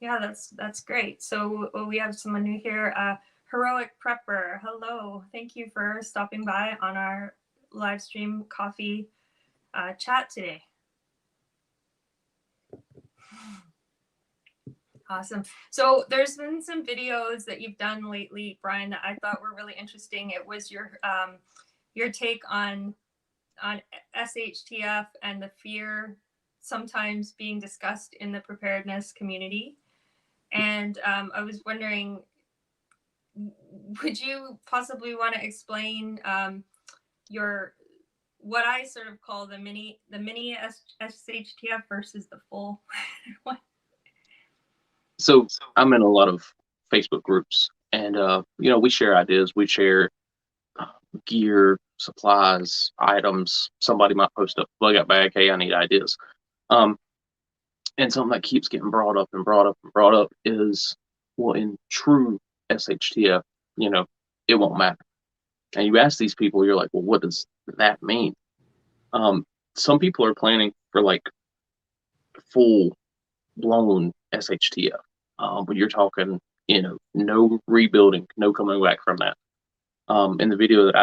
that's great. So we have someone new here, Heroic Prepper. Hello, thank you for stopping by on our live stream coffee chat today. Awesome. So there's been some videos that you've done lately, Brian, that I thought were really interesting. It was your take on SHTF and the fear sometimes being discussed in the preparedness community. And I was wondering, would you possibly want to explain what I sort of call the mini SHTF versus the full one? So I'm in a lot of Facebook groups, and you know, we share ideas, we share gear, supplies, items. Somebody might post a bug out bag, hey, I need ideas. And something that keeps getting brought up is, well, in true SHTF, you know, it won't matter. And you ask these people, you're like, well, what does that mean? Some people are planning for like full blown SHTF. But you're talking, you know, no rebuilding, no coming back from that. In the video that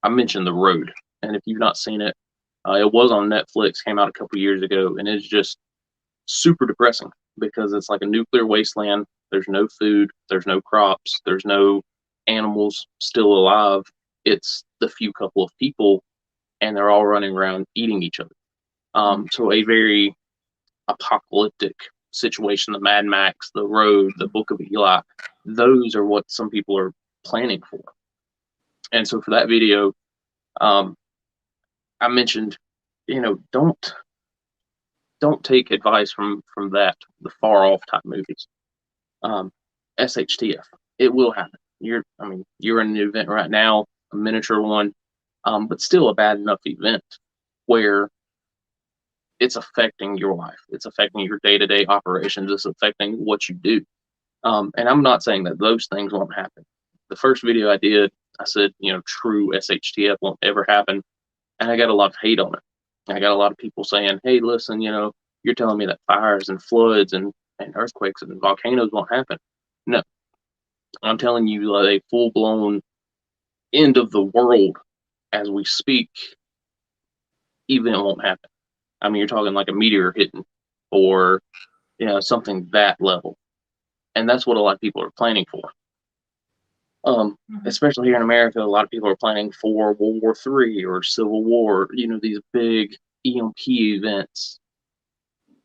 I mentioned The Road, and if you've not seen it, it was on Netflix, came out a couple years ago, and it's just super depressing because it's like a nuclear wasteland. There's no food, there's no crops, there's no animals still alive. It's the few couple of people, and they're all running around eating each other. So a very apocalyptic situation. The Mad Max, The Road, the Book of Eli, those are what some people are planning for. And so for that video, I mentioned, you know, don't take advice from that, the far off type movies. SHTF, it will happen. You're in an event right now, a miniature one, but still a bad enough event where it's affecting your life. It's affecting your day-to-day operations. It's affecting what you do. And I'm not saying that those things won't happen. The first video I did, I said, you know, true SHTF won't ever happen. And I got a lot of hate on it. I got a lot of people saying, hey, listen, you know, you're telling me that fires and floods and earthquakes and volcanoes won't happen. No. I'm telling you that a full-blown end of the world as we speak event won't happen. I mean, you're talking like a meteor hitting or, you know, something that level. And that's what a lot of people are planning for. Especially here in America, a lot of people are planning for World War III or Civil War, you know, these big EMP events.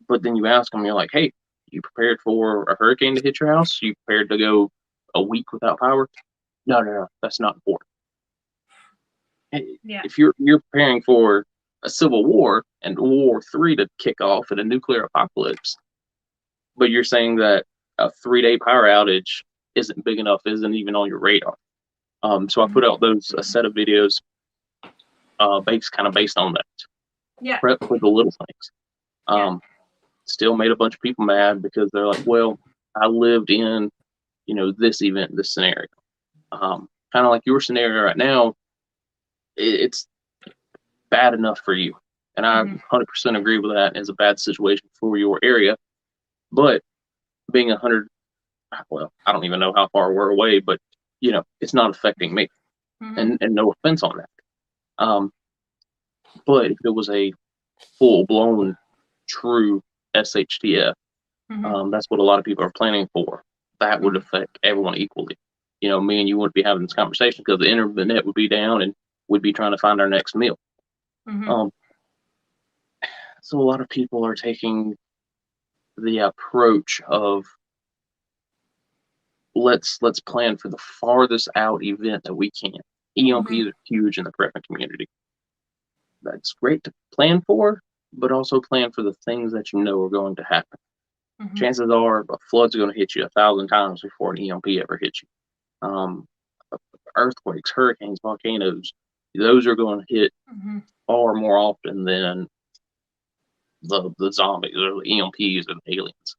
But then you ask them, you're like, hey, you prepared for a hurricane to hit your house? You prepared to go a week without power? No, that's not important. Yeah. If you're preparing for a civil war and World War III to kick off in a nuclear apocalypse, but you're saying that a 3-day power outage isn't big enough, isn't even on your radar. So I put out a set of videos based on that. Yeah. Prep for the little things. Still made a bunch of people mad because they're like, well, I lived in, this event, this scenario. Kind of like your scenario right now, it's bad enough for you. And I 100% agree with that. It's a bad situation for your area. But being 100, well, I don't even know how far we're away, but, it's not affecting me. And no offense on that. But if it was a full-blown, true shtf, that's what a lot of people are planning for. That would affect everyone equally. Me and you wouldn't be having this conversation because the internet would be down and we'd be trying to find our next meal. So a lot of people are taking the approach of let's plan for the farthest out event that we can. EMPs are huge in the prepping community. That's great to plan for, but also plan for the things that you know are going to happen. Chances are a flood's going to hit you 1,000 times before an EMP ever hits you. Earthquakes, hurricanes, volcanoes, those are going to hit far more often than the zombies or the EMPs or the aliens.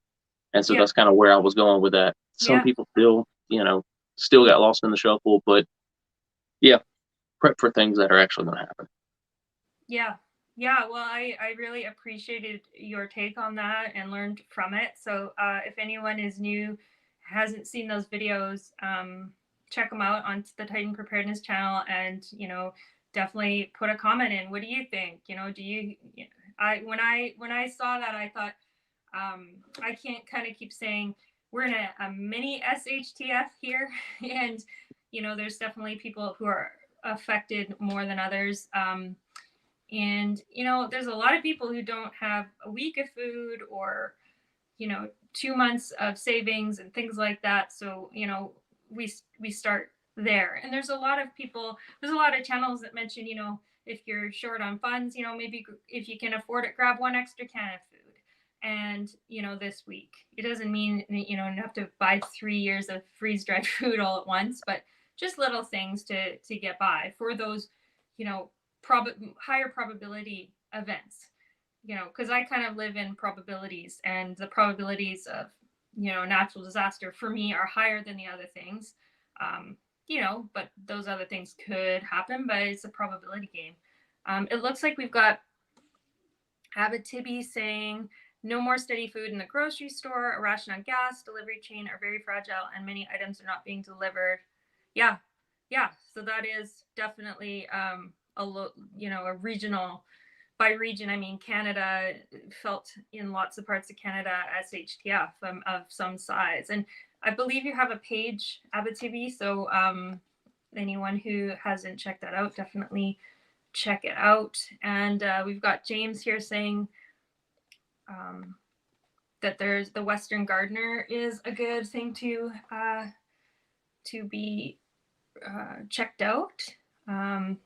And so that's kind of where I was going with that. Some people still got lost in the shuffle, but prep for things that are actually going to happen. Yeah, well, I really appreciated your take on that and learned from it. So if anyone is new, hasn't seen those videos, check them out on the Titan Preparedness channel, and definitely put a comment in. What do you think? When I saw that, I thought, I can't kind of keep saying we're in a mini SHTF here, and there's definitely people who are affected more than others. And there's a lot of people who don't have a week of food or 2 months of savings and things like that. So we start there. And there's a lot of channels that mention if you're short on funds, maybe if you can afford it, grab one extra can of food. And this week, it doesn't mean you have to buy 3 years of freeze dried food all at once, but just little things to get by for those higher probability events, because I kind of live in probabilities, and the probabilities of natural disaster for me are higher than the other things, but those other things could happen, but it's a probability game. It looks like we've got Abitibi saying no more steady food in the grocery store, a ration on gas, delivery chain are very fragile, and many items are not being delivered. Yeah, so that is definitely a regional, by region I mean Canada, felt in lots of parts of Canada SHTF of some size. And I believe you have a page, Abitibi, so anyone who hasn't checked that out, definitely check it out. And we've got James here saying that there's the Western Gardener is a good thing to be checked out. And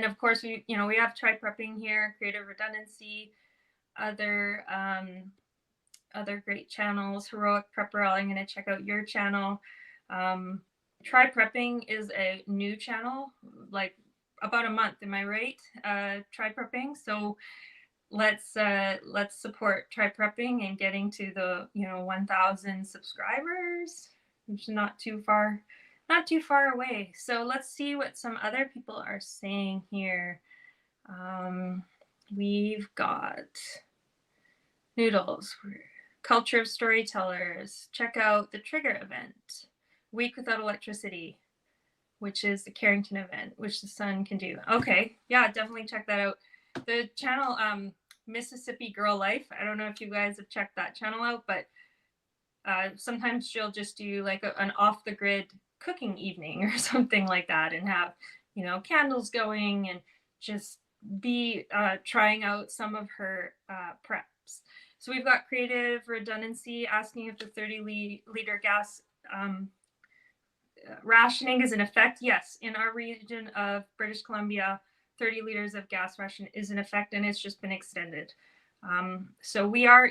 of course we have Try Prepping here, Creative Redundancy, other great channels, Heroic Prepper. I'm going to check out your channel. Try Prepping is a new channel, like about a month, am I right? Try Prepping. So let's support Try Prepping and getting to the 1,000 subscribers, which is not too far away. So let's see what some other people are saying here. We've got Noodles, Culture of Storytellers. Check out the Trigger event, Week Without Electricity, which is the Carrington event, which the sun can do. Okay, yeah, definitely check that out. The channel Mississippi Girl Life, I don't know if you guys have checked that channel out, but sometimes she'll just do like an off the grid cooking evening or something like that, and have candles going and just be trying out some of her preps. So we've got Creative Redundancy asking if the 30-liter gas rationing is in effect. Yes, in our region of British Columbia, 30 liters of gas ration is in effect, and it's just been extended. So we are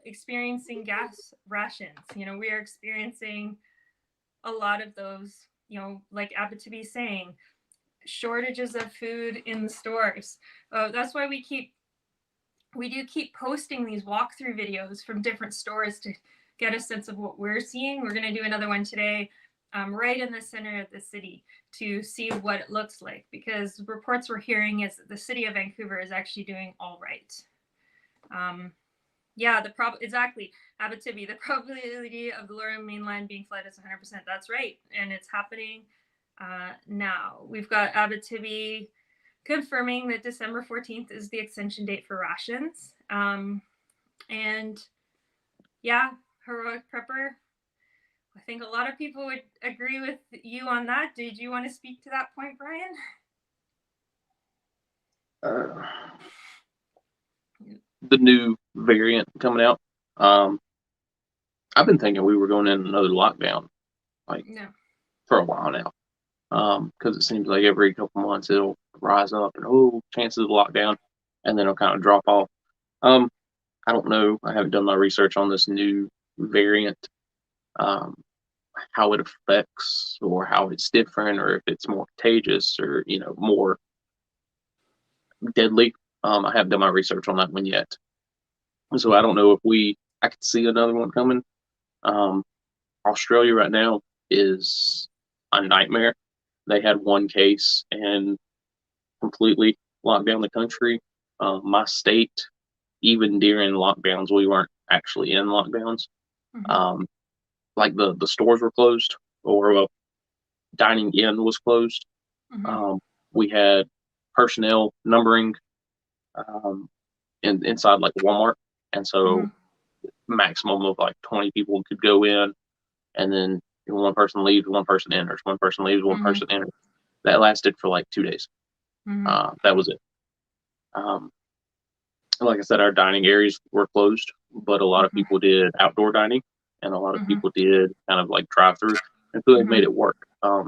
experiencing gas rations. We are experiencing a lot of those, like Abitibi saying, shortages of food in the stores. That's why we do keep posting these walkthrough videos from different stores to get a sense of what we're seeing. We're going to do another one today, right in the center of the city, to see what it looks like, because reports we're hearing is that the city of Vancouver is actually doing all right. Yeah, exactly, Abitibi, the probability of the Lower Mainland being flooded is 100%. That's right, and it's happening now. We've got Abitibi confirming that December 14th is the extension date for rations. And yeah, heroic prepper. I think a lot of people would agree with you on that. Did you want to speak to that point, Brian? The new variant coming out. I've been thinking we were going in another lockdown, for a while now. Because it seems like every couple months it'll rise up and chances of lockdown, and then it'll kind of drop off. I don't know. I haven't done my research on this new variant, how it affects or how it's different, or if it's more contagious or more deadly. I haven't done my research on that one yet, so I don't know if I could see another one coming. Australia right now is a nightmare. They had one case and completely locked down the country. My state, even during lockdowns, we weren't actually in lockdowns. Mm-hmm. Like the stores were closed, or dining in was closed. Mm-hmm. We had personnel numbering inside like Walmart, and so maximum of like 20 people could go in, and then one person leaves, one person enters, one person leaves, one person enters. That lasted for like 2 days. That was it. Like I said, our dining areas were closed, but a lot of people did outdoor dining, and a lot of people did kind of like drive-through, and so they made it work. I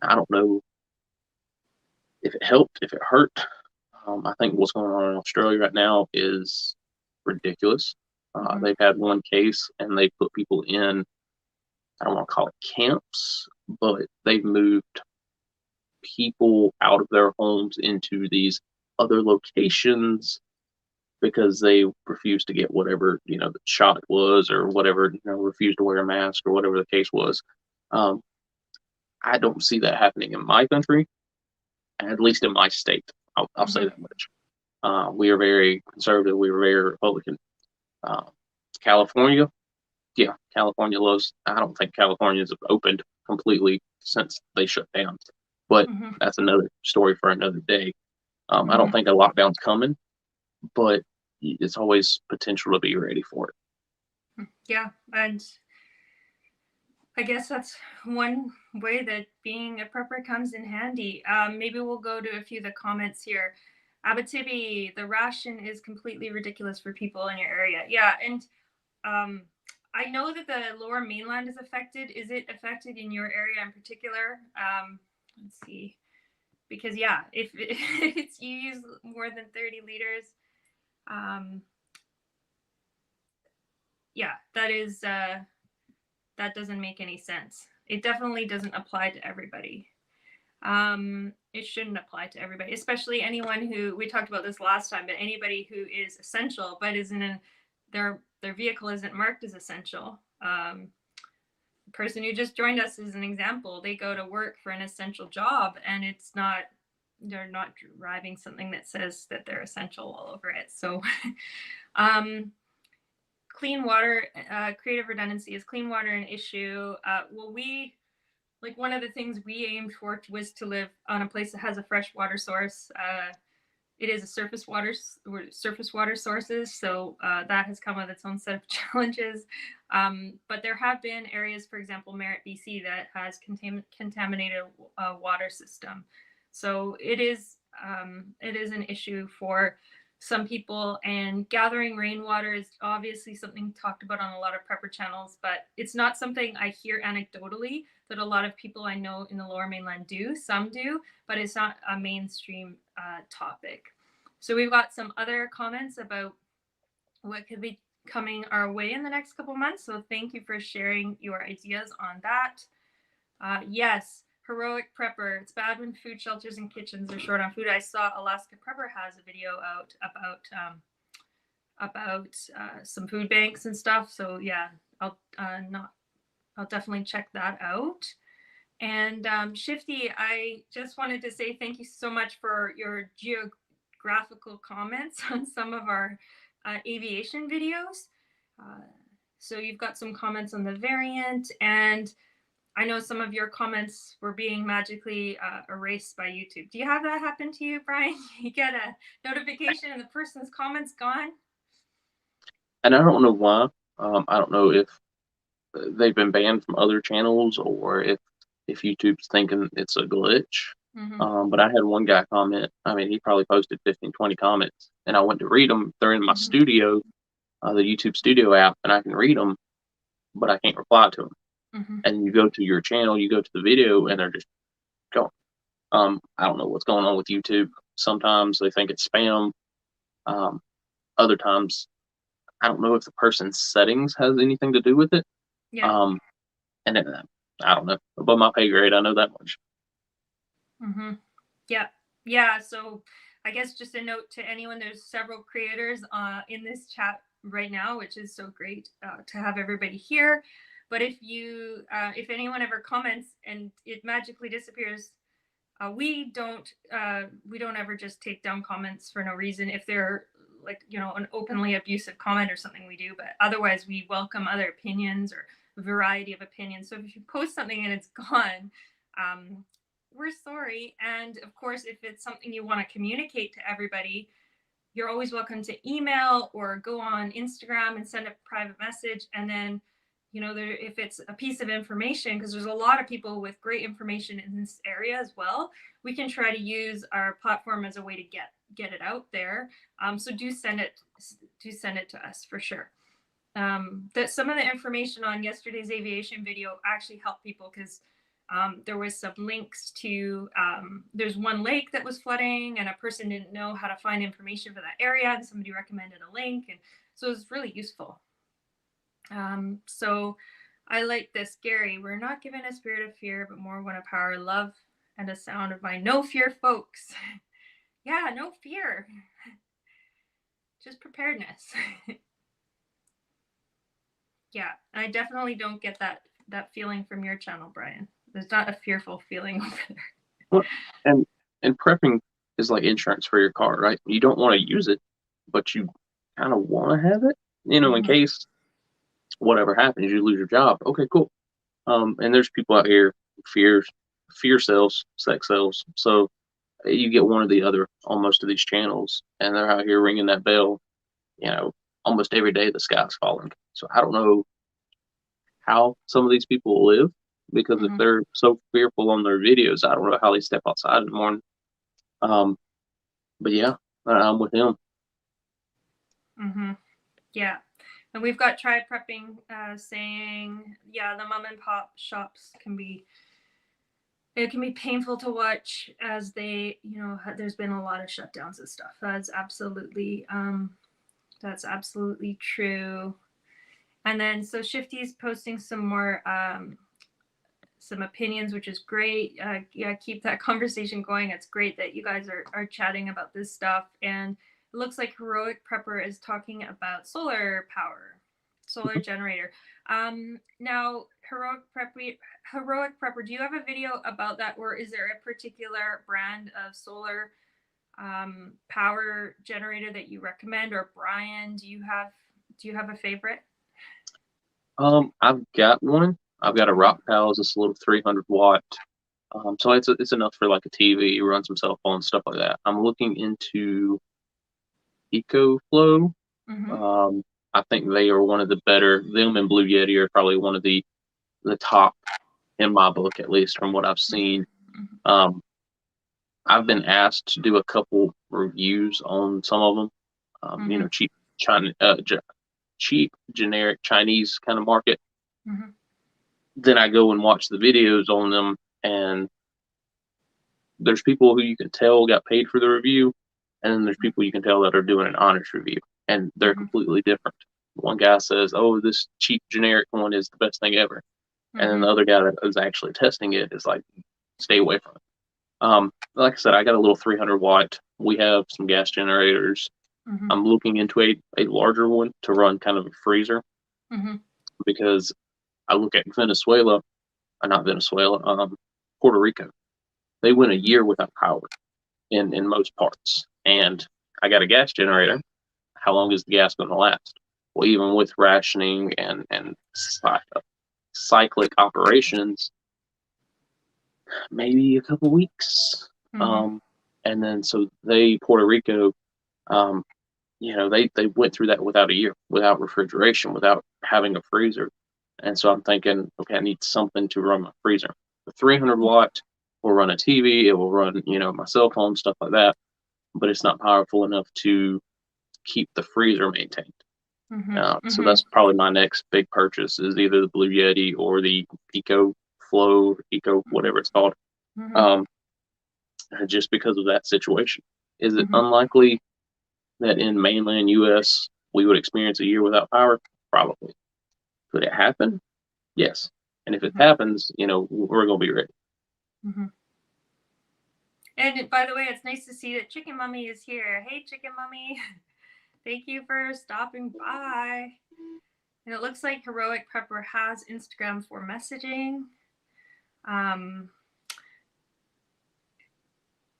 don't know if it helped, if it hurt. I think what's going on in Australia right now is ridiculous. They've had one case, and they put people in, I don't want to call it camps, but they've moved people out of their homes into these other locations because they refused to get whatever the shot was, or whatever, refused to wear a mask, or whatever the case was. I don't see that happening in my country, at least in my state. I'll say that much. We are very conservative. We are very Republican. California, yeah, California loves. I don't think California's opened completely since they shut down, but that's another story for another day. I don't think a lockdown's coming, but it's always potential to be ready for it. Yeah, and I guess that's one way that being a prepper comes in handy. Maybe we'll go to a few of the comments here. Abitibi, the ration is completely ridiculous for people in your area. Yeah, and I know that the Lower Mainland is affected. Is it affected in your area in particular? Let's see. Because yeah, if you use more than 30 liters, yeah, that doesn't make any sense. It definitely doesn't apply to everybody. It shouldn't apply to everybody, especially anyone who, we talked about this last time, but anybody who is essential but their vehicle isn't marked as essential. The person who just joined us is an example. They go to work for an essential job, and they're not driving something that says that they're essential all over it. So clean water, creative redundancy. Is clean water an issue? Well, one of the things we aimed for was to live on a place that has a fresh water source. It is a surface water sources, so that has come with its own set of challenges. But there have been areas, for example, Merritt, BC, that has contaminated water system. So it is an issue for some people, and gathering rainwater is obviously something talked about on a lot of prepper channels, but it's not something I hear anecdotally that a lot of people I know in the Lower Mainland do. Some do, but it's not a mainstream topic. So we've got some other comments about what could be coming our way in the next couple months. So thank you for sharing your ideas on that. Yes, Heroic Prepper. It's bad when food shelters and kitchens are short on food. I saw Alaska Prepper has a video out about some food banks and stuff. So yeah, I'll definitely check that out. And Shifty, I just wanted to say thank you so much for your geographical comments on some of our aviation videos. So you've got some comments on the variant, and I know some of your comments were being magically erased by YouTube. Do you have that happen to you, Brian? You get a notification and the person's comment's gone? And I don't know why. I don't know if they've been banned from other channels or if YouTube's thinking it's a glitch. But I had one guy comment. I mean, he probably posted 15, 20 comments, and I went to read them. They're in my studio, the YouTube Studio app, and I can read them, but I can't reply to them. And you go to your channel, you go to the video, and they're just gone. I don't know what's going on with YouTube. Sometimes they think it's spam. Other times, I don't know if the person's settings has anything to do with it. Yeah. And I don't know. Above my pay grade, I know that much. Yeah. So I guess just a note to anyone, there's several creators in this chat right now, which is so great to have everybody here. But if anyone ever comments and it magically disappears, we don't ever just take down comments for no reason. If they're like, an openly abusive comment or something, we do, but otherwise we welcome other opinions or a variety of opinions. So if you post something and it's gone, we're sorry. And of course, if it's something you want to communicate to everybody, you're always welcome to email or go on Instagram and send a private message. And then, if it's a piece of information, because there's a lot of people with great information in this area as well, we can try to use our platform as a way to get it out there. So do send it to us for sure. That some of the information on yesterday's aviation video actually helped people because there was some links to there's one lake that was flooding and a person didn't know how to find information for that area, and somebody recommended a link, and so it was really useful. So I like this, Gary. We're not given a spirit of fear, but more one of power, love, and a sound of mind. No fear, folks. Yeah, no fear. Just preparedness. Yeah, I definitely don't get that feeling from your channel, Brian. There's not a fearful feeling over there. Well, and prepping is like insurance for your car, right? You don't want to use it, but you kind of want to have it, in case whatever happens, you lose your job. Okay, cool. And there's people out here, fear sells, sex sells. So you get one or the other on most of these channels, and they're out here ringing that bell, almost every day the sky's falling. So I don't know how some of these people live, because if they're so fearful on their videos, I don't know how they step outside in the morning. But yeah, I'm with him. Yeah. And we've got Try Prepping saying, yeah, the mom and pop shops can be painful to watch as they, there's been a lot of shutdowns and stuff. That's absolutely true. And then so Shifty's posting some more some opinions, which is great. Yeah, keep that conversation going. It's great that you guys are chatting about this stuff. And it looks like Heroic Prepper is talking about solar power, solar generator. Now, Heroic Prepper, do you have a video about that, or is there a particular brand of solar power generator that you recommend? Or Brian, do you have a favorite? I've got one. I've got a Rock Pals. It's a little 300 watt. So it's enough for like a TV, run some cell phones, stuff like that. I'm looking into EcoFlow. I think they are one of the better. Them and Blue Yeti are probably one of the top in my book, at least from what I've seen. I've been asked to do a couple reviews on some of them. Cheap China, cheap generic Chinese kind of market. Then I go and watch the videos on them, and there's people who you can tell got paid for the review, and then there's people you can tell that are doing an honest review, and they're completely different. One guy says, "Oh, this cheap generic one is the best thing ever," and then the other guy that is actually testing it is like, stay away from it. Like I said, I got a little 300 watt. We have some gas generators. I'm looking into a larger one to run kind of a freezer, because I look at Venezuela, not Venezuela, Puerto Rico. They went a year without power in most parts. And I got a gas generator. How long is the gas going to last? Well, even with rationing and cyclic operations, maybe a couple weeks. And then so Puerto Rico, they went through that without a year, without refrigeration, without having a freezer. And so I'm thinking, okay, I need something to run my freezer. The 300 watt will run a TV, it will run, my cell phone, stuff like that, but it's not powerful enough to keep the freezer maintained. So that's probably my next big purchase, is either the Blue Yeti or the Eco whatever it's called. Just because of that situation. Is it unlikely that in mainland US we would experience a year without power? Probably. Could it happen? Yes. And if it happens, we're going to be ready. And by the way, it's nice to see that Chicken Mummy is here. Hey, Chicken Mummy. Thank you for stopping by. And it looks like Heroic Prepper has Instagram for messaging.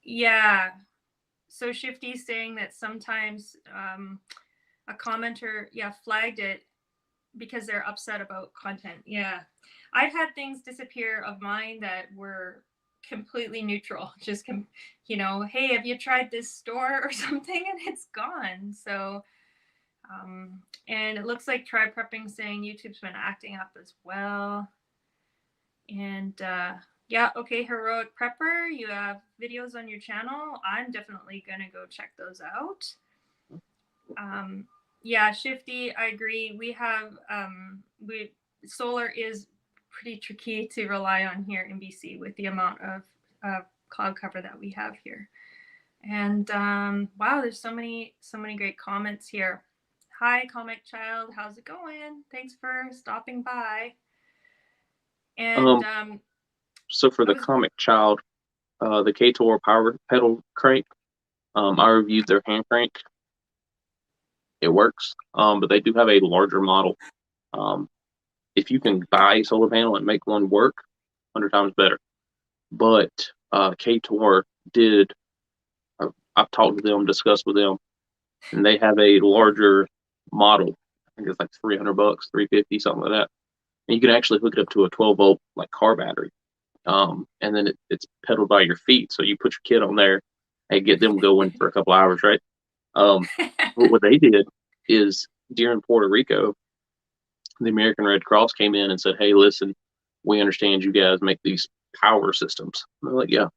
Yeah. So Shifty's saying that sometimes a commenter, flagged it because they're upset about content. Yeah. I've had things disappear of mine that were completely neutral. Just, hey, have you tried this store or something? And it's gone. So, and it looks like Try Prepping saying YouTube's been acting up as well. And okay, Heroic Prepper, you have videos on your channel. I'm definitely going to go check those out. Shifty, I agree. We have, solar is pretty tricky to rely on here in BC with the amount of cloud cover that we have here. And wow, there's so many great comments here. Hi, Comic Child, how's it going? Thanks for stopping by. And so for the Comic Child, the K-Tor power pedal crank, I reviewed their hand crank. It works, but they do have a larger model. If you can buy a solar panel and make one work, 100 times better. But K-Tor did, I've talked to them, discussed with them, and they have a larger model. I think it's like $300, $350, something like that. And you can actually hook it up to a 12-volt car battery. And then it's pedaled by your feet. So you put your kid on there and get them going for a couple hours, right? What they did is during Puerto Rico, the American Red Cross came in and said, hey, listen, we understand you guys make these power systems. And they're like, yeah.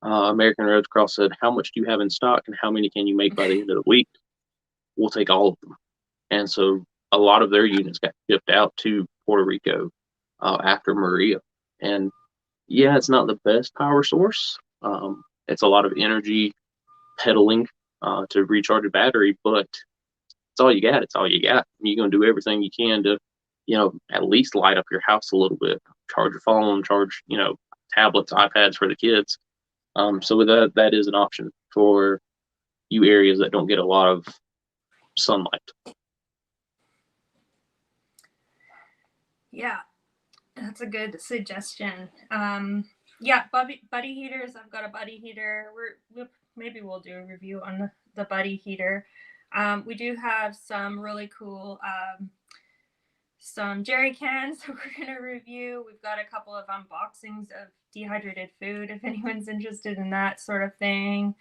American Red Cross said, how much do you have in stock and how many can you make by the end of the week? We'll take all of them. And so a lot of their units got shipped out to Puerto Rico after Maria. And yeah, it's not the best power source. It's a lot of energy pedaling to recharge a battery, but it's all you got. It's all you got. You're going to do everything you can to, at least light up your house a little bit, charge your phone, charge, tablets, iPads for the kids. So with that is an option for you areas that don't get a lot of sunlight. Yeah, that's a good suggestion. Buddy heaters. I've got a buddy heater. Maybe we'll do a review on the buddy heater. We do have some really cool some jerry cans that we're going to review. We've got a couple of unboxings of dehydrated food if anyone's interested in that sort of thing.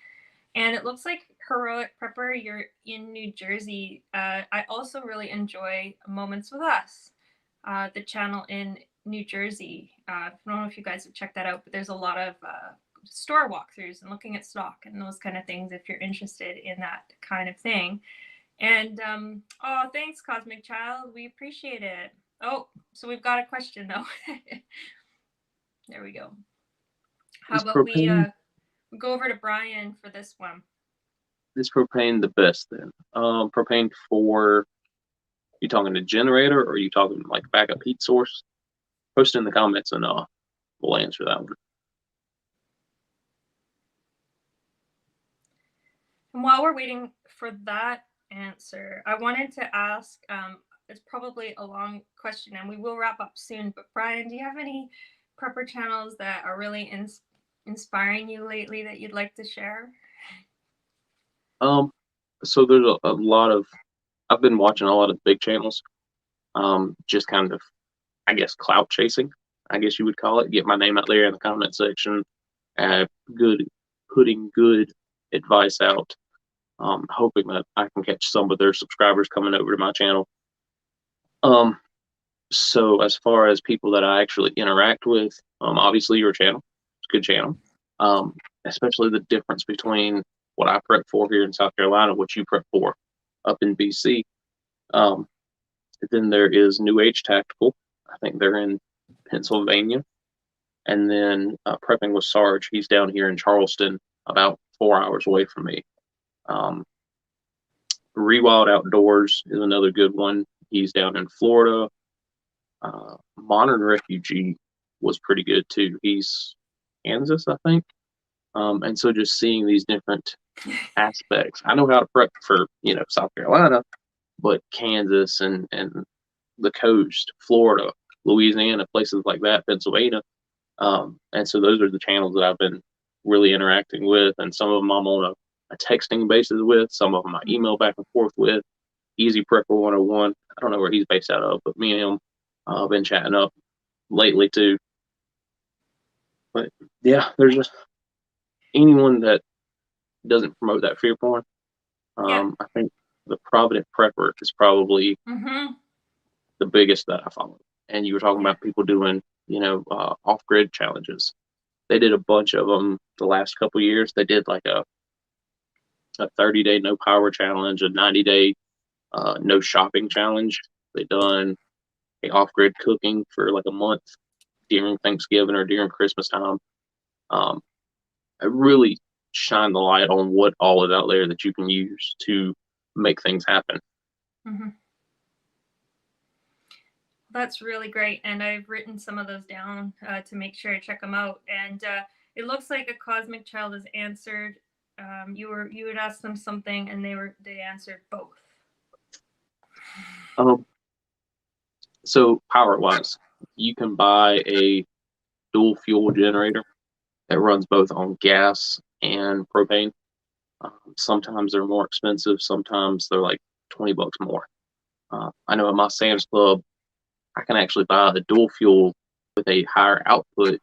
And it looks like Heroic Prepper, you're in New Jersey. I also really enjoy Moments with Us, the channel in New Jersey. I don't know if you guys have checked that out, but there's a lot of store walkthroughs and looking at stock and those kind of things if you're interested in that kind of thing. And thanks, Cosmic Child. We appreciate it. Oh, so we've got a question though. There we go. How about we go over to Brian for this one? Is propane the best then? Propane for, you talking a generator or are you talking like backup heat source? Post in the comments and we'll answer that one. And while we're waiting for that answer, I wanted to ask, it's probably a long question and we will wrap up soon, but Brian, do you have any prepper channels that are really inspiring you lately that you'd like to share? So there's a lot of, I've been watching a lot of big channels, just kind of, I guess, clout chasing, I guess you would call it, get my name out there in the comment section, putting good advice out, hoping that I can catch some of their subscribers coming over to my channel. So as far as people that I actually interact with, obviously your channel, it's a good channel. Especially the difference between what I prep for here in South Carolina, what you prep for up in BC. Then there is New Age Tactical. I think they're in Pennsylvania. And then Prepping with Sarge, he's down here in Charleston, about 4 hours away from me. Rewild Outdoors is another good one. He's down in Florida. Modern Refugee was pretty good too. He's Kansas, I think. And so just seeing these different aspects. I know how to prep for, South Carolina, but Kansas and the coast, Florida, Louisiana, places like that, Pennsylvania. And so those are the channels that I've been really interacting with. And some of them I'm on a texting basis with, some of them I email back and forth with. Easy Prepper 101. I don't know where he's based out of, but me and him have been chatting up lately too. But yeah, there's just anyone that doesn't promote that fear porn. I think the Provident Prepper is probably the biggest that I follow. And you were talking about people doing, off-grid challenges. They did a bunch of them the last couple years. They did like a 30-day no power challenge, a 90-day no shopping challenge. They done a off-grid cooking for like a month during Thanksgiving or during Christmas time. I really shine the light on what all is out there that you can use to make things happen. That's really great, and I've written some of those down to make sure I check them out. And it looks like a Cosmic Child has answered. You had asked them something, and they answered both. So power-wise, you can buy a dual fuel generator that runs both on gas and propane. Sometimes they're more expensive. Sometimes they're like $20 more. I know at my Sam's Club, I can actually buy a dual fuel with a higher output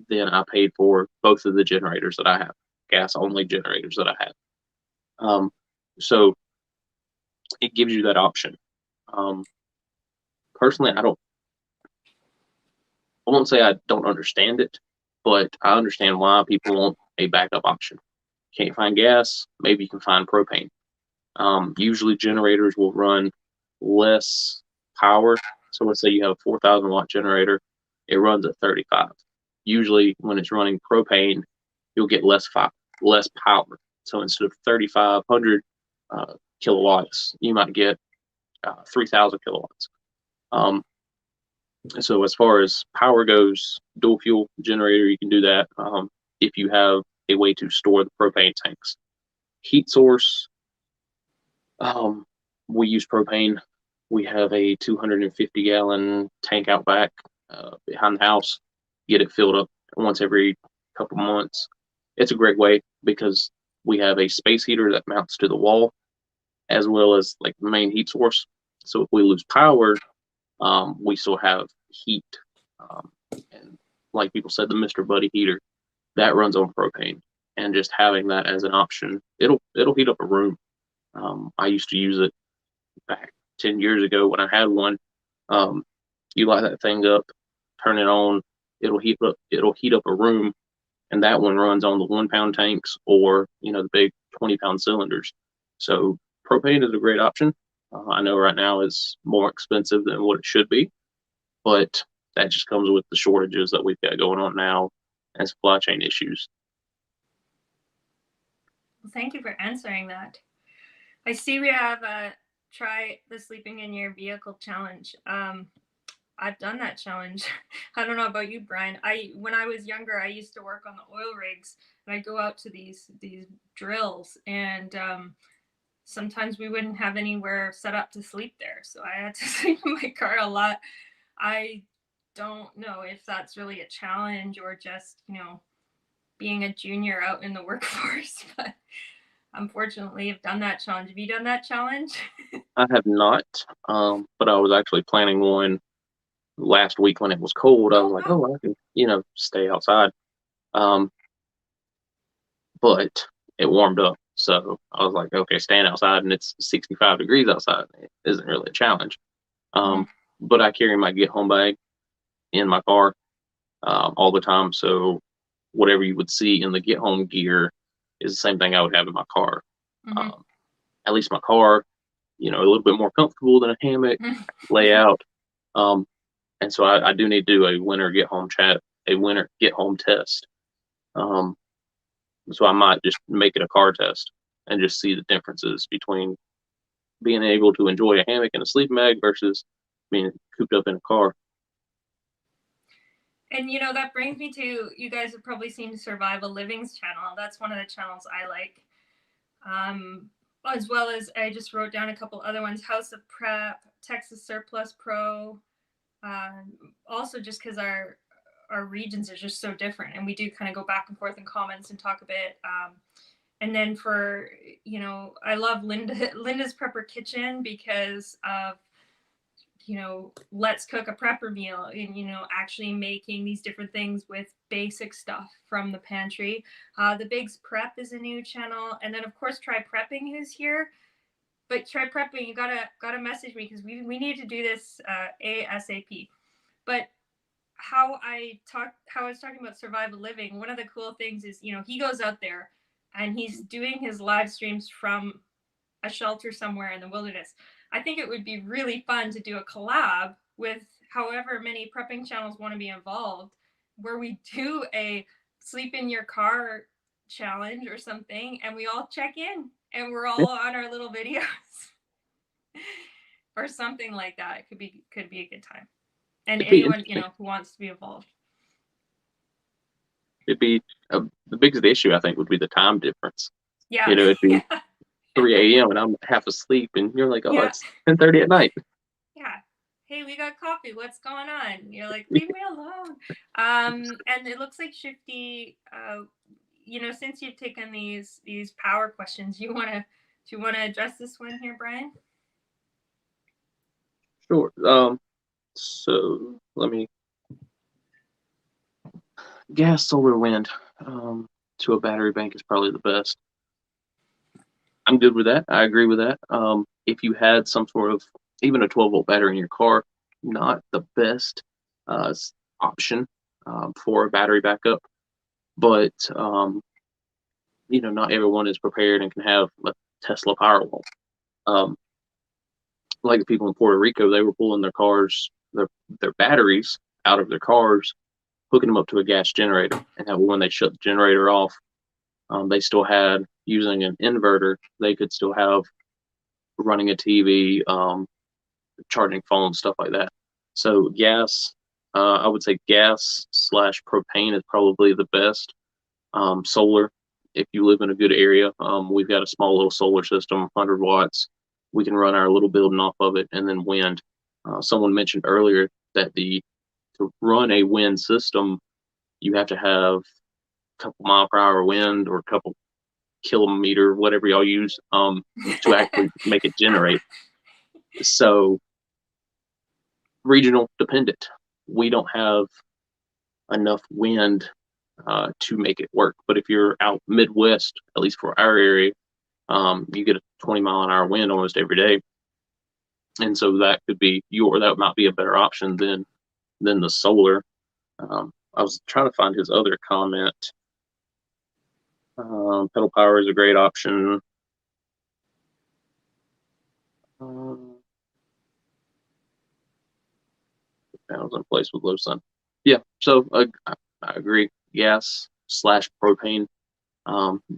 than I paid for both of the generators that I have, gas only generators that I have. So it gives you that option. Personally, I won't say I don't understand it, but I understand why people want a backup option. Can't find gas, maybe you can find propane. Usually generators will run less power. So let's say you have a 4,000 watt generator, it runs at 35. Usually when it's running propane, you'll get less power. So instead of 3,500 kilowatts, you might get 3,000 kilowatts. So as far as power goes, dual fuel generator, you can do that if you have a way to store the propane tanks. Heat source, we use propane. We have a 250-gallon tank out back behind the house. Get it filled up once every couple months. It's a great way because we have a space heater that mounts to the wall as well as like the main heat source. So if we lose power, we still have heat. And like people said, the Mr. Buddy heater, that runs on propane. And just having that as an option, it'll heat up a room. I used to use it back 10 years ago when I had one. You light that thing up, turn it on, it'll heat up a room, and that one runs on the 1 pound tanks or the big 20-pound cylinders. So propane is a great option. I know right now it's more expensive than what it should be, but that just comes with the shortages that we've got going on now and supply chain issues. Well, thank you for answering that. I see we have try the sleeping in your vehicle challenge. I've done that challenge. I don't know about you, Brian. When I was younger, I used to work on the oil rigs, and I'd go out to these drills, and sometimes we wouldn't have anywhere set up to sleep there, so I had to sleep in my car a lot. I don't know if that's really a challenge or just, you know, being a junior out in the workforce, but unfortunately I've done that challenge. Have you done that challenge? I have not, but I was actually planning one last week when it was cold. I was like, wow. oh, I can, you know, stay outside. But it warmed up. So I was like, okay, staying outside and it's 65 degrees outside isn't really a challenge. But I carry my get home bag in my car all the time. So whatever you would see in the get home gear is the same thing I would have in my car. At least my car, you know, a little bit more comfortable than a hammock layout. And so I do need to do a winter get home test. So I might just make it a car test and just see the differences between being able to enjoy a hammock and a sleeping bag versus being cooped up in a car. And, you know, that brings me to, you guys have probably seen Survival Living's channel. That's one of the channels I like. As well as I just wrote down a couple other ones, House of Prep, Texas Surplus Pro. Also just because our regions are just so different, and we do kind of go back and forth in comments and talk a bit. And then for, you know, I love Linda's Prepper Kitchen because of, you know, let's cook a prepper meal, and, you know, actually making these different things with basic stuff from the pantry. The Big's Prep is a new channel, and then of course Try Prepping, who's here. But Try Prepping, you gotta message me because we need to do this ASAP. But how I was talking about survival living, one of the cool things is, you know, he goes out there and he's doing his live streams from a shelter somewhere in the wilderness. I think it would be really fun to do a collab with however many prepping channels want to be involved, where we do a sleep in your car challenge or something, and we all check in and we're all on our little videos or something like that. It could be a good time. And anyone, you know, who wants to be involved. It'd be the biggest issue, I think, would be the time difference. Yeah. You know, it'd be 3 a.m. and I'm half asleep, and you're like, oh, it's 10:30 at night. Yeah. Hey, we got coffee. What's going on? You're like, leave me alone. And it looks like Shifty, you know, since you've taken these power questions, do you want to address this one here, Brian? Sure. So let me. Gas, solar, wind to a battery bank is probably the best. I'm good with that. I agree with that. If you had some sort of, even a 12-volt battery in your car, not the best option for a battery backup. But, you know, not everyone is prepared and can have a Tesla Powerwall. Like the people in Puerto Rico, they were pulling their cars, their batteries out of their cars, hooking them up to a gas generator, and when they shut the generator off, they still had, using an inverter, they could still have running a TV, charging phones, stuff like that. So gas, I would say gas / propane is probably the best. Solar, if you live in a good area, we've got a small little solar system, 100 watts. We can run our little building off of it. And then wind. Someone mentioned earlier that to run a wind system, you have to have a couple mile/hour wind or a couple kilometer, whatever y'all use, to actually make it generate. So regional dependent. We don't have enough wind to make it work. But if you're out Midwest, at least for our area, you get a 20-mile-an-hour wind almost every day. And so that might be a better option than the solar. I was trying to find his other comment. Pedal power is a great option. Panels in place with low sun. Yeah, so I agree. Gas / propane.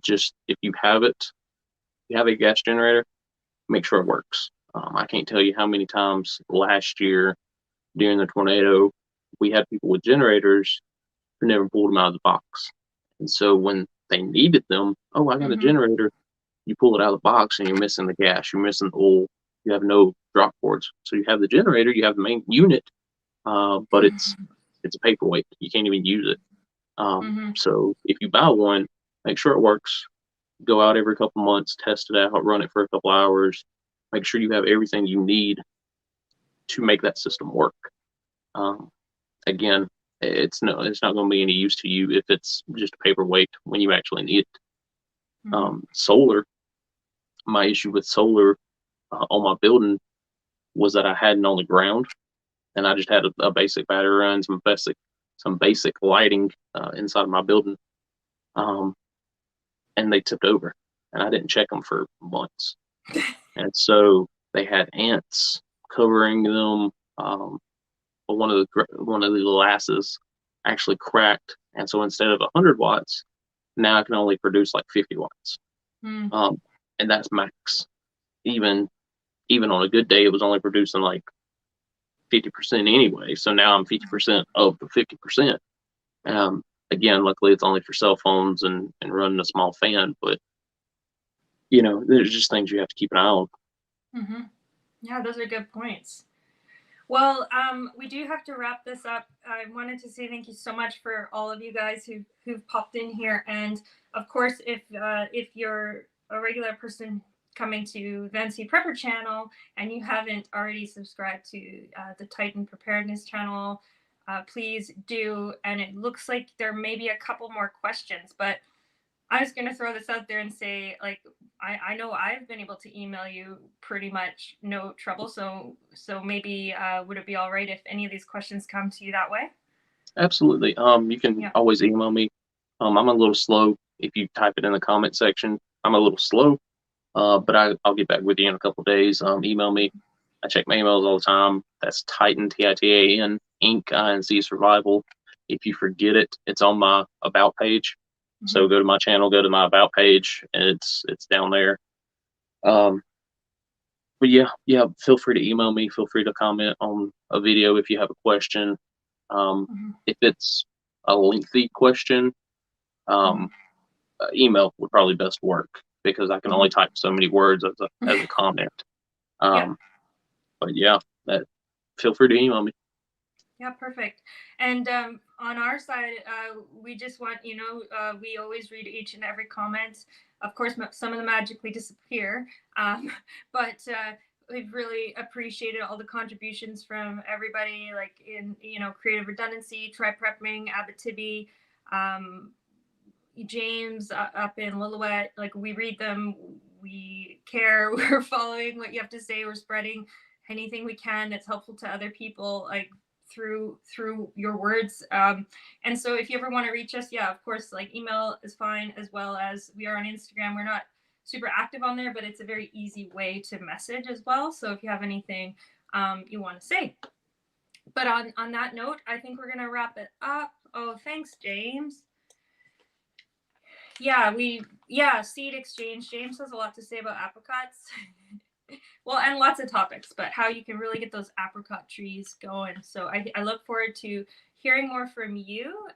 Just if you have a gas generator, make sure it works. I can't tell you how many times last year during the tornado, we had people with generators who never pulled them out of the box. And so when they needed them. Oh, I got a generator. You pull it out of the box and you're missing the gas, you're missing the oil, you have no drop cords. So you have the generator, you have the main unit, but it's a paperweight. You can't even use it. So if you buy one, make sure it works. Go out every couple months, test it out, run it for a couple hours. Make sure you have everything you need to make that system work. Again, it's not going to be any use to you if it's just a paperweight when you actually need it. Solar. My issue with solar on my building was that I had it on the ground, and I just had a basic battery run, some basic lighting inside of my building, and they tipped over, and I didn't check them for months, and so they had ants covering them. One of the glasses actually cracked, and so instead of 100 watts, now I can only produce like 50 watts. And that's max. Even on a good day, it was only producing like 50% anyway. So now I'm 50% of the 50%. Again, luckily it's only for cell phones and running a small fan, but there's just things you have to keep an eye on. Yeah, those are good points. Well, we do have to wrap this up. I wanted to say thank you so much for all of you guys who've popped in here. And of course, if you're a regular person coming to the NC Prepper channel and you haven't already subscribed to the Titan Preparedness channel, please do. And it looks like there may be a couple more questions, but I was going to throw this out there and say, like, I know I've been able to email you pretty much no trouble. So maybe would it be all right if any of these questions come to you that way? Absolutely. You can always email me. I'm a little slow. If you type it in the comment section, I'm a little slow, but I'll get back with you in a couple of days. Email me. I check my emails all the time. That's Titan, Titan, Inc, Inc Survival. If you forget it, it's on my About page. So go to my channel, go to my About page, and it's down there. But yeah, feel free to email me. Feel free to comment on a video if you have a question. If it's a lengthy question, email would probably best work because I can only type so many words as a comment. But yeah, feel free to email me. Yeah, perfect. And on our side, we just want, we always read each and every comment. Of course, some of them magically disappear, but we've really appreciated all the contributions from everybody, like in, Creative Redundancy, Try Prepping, Abitibi, James up in Lillooet. Like, we read them, we care, we're following what you have to say, we're spreading anything we can that's helpful to other people, like through your words. And so if you ever want to reach us, of course, like email is fine, as well as we are on Instagram. We're not super active on there, but it's a very easy way to message as well. So if you have anything you want to say. But on that note, I think we're going to wrap it up. Oh, thanks, James. Seed exchange. James has a lot to say about apricots. Well, and lots of topics, but how you can really get those apricot trees going. So I look forward to hearing more from you.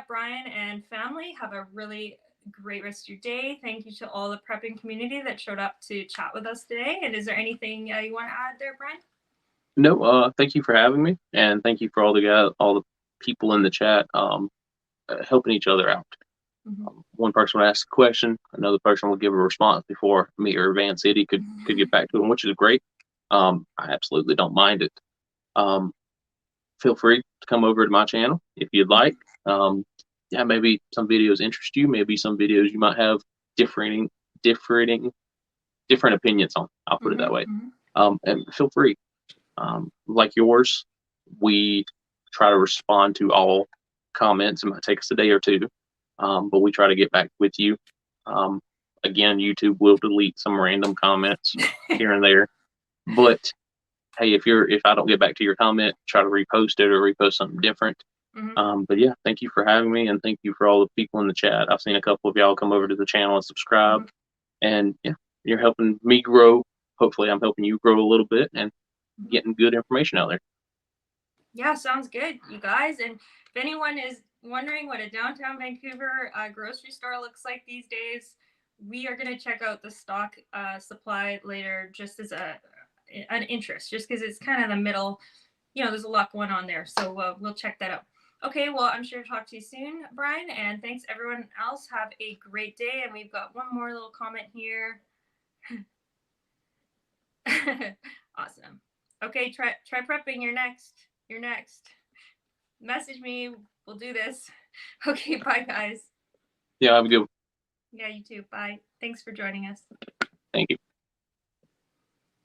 Brian and family, have a really great rest of your day. Thank you to all the prepping community that showed up to chat with us today. And is there anything you want to add there, Brian? No, thank you for having me, and thank you for all the people in the chat helping each other out. One person would ask a question, another person will give a response before me or Van City could get back to them, which is great. I absolutely don't mind it. Feel free to come over to my channel if you'd like. Maybe some videos interest you. Maybe some videos you might have different opinions on. I'll put it that way. And feel free. Like yours, we try to respond to all comments. It might take us a day or two. But we try to get back with you. Again, YouTube will delete some random comments here and there. But hey, if I don't get back to your comment, try to repost it or repost something different. But yeah, thank you for having me, and thank you for all the people in the chat. I've seen a couple of y'all come over to the channel and subscribe. And yeah, you're helping me grow. Hopefully I'm helping you grow a little bit and getting good information out there. Yeah, sounds good, you guys. And if anyone is wondering what a downtown Vancouver grocery store looks like these days, we are going to check out the stock supply later, just as an interest, just because it's kind of the middle. You know, there's a lot going on there, so we'll check that out. Okay, well, I'm sure to talk to you soon, Brian, and thanks everyone else. Have a great day, and we've got one more little comment here. Awesome. Okay, try prepping. You're next. Message me. We'll do this. Okay, bye guys. Yeah, have a good one. Yeah, you too. Bye. Thanks for joining us.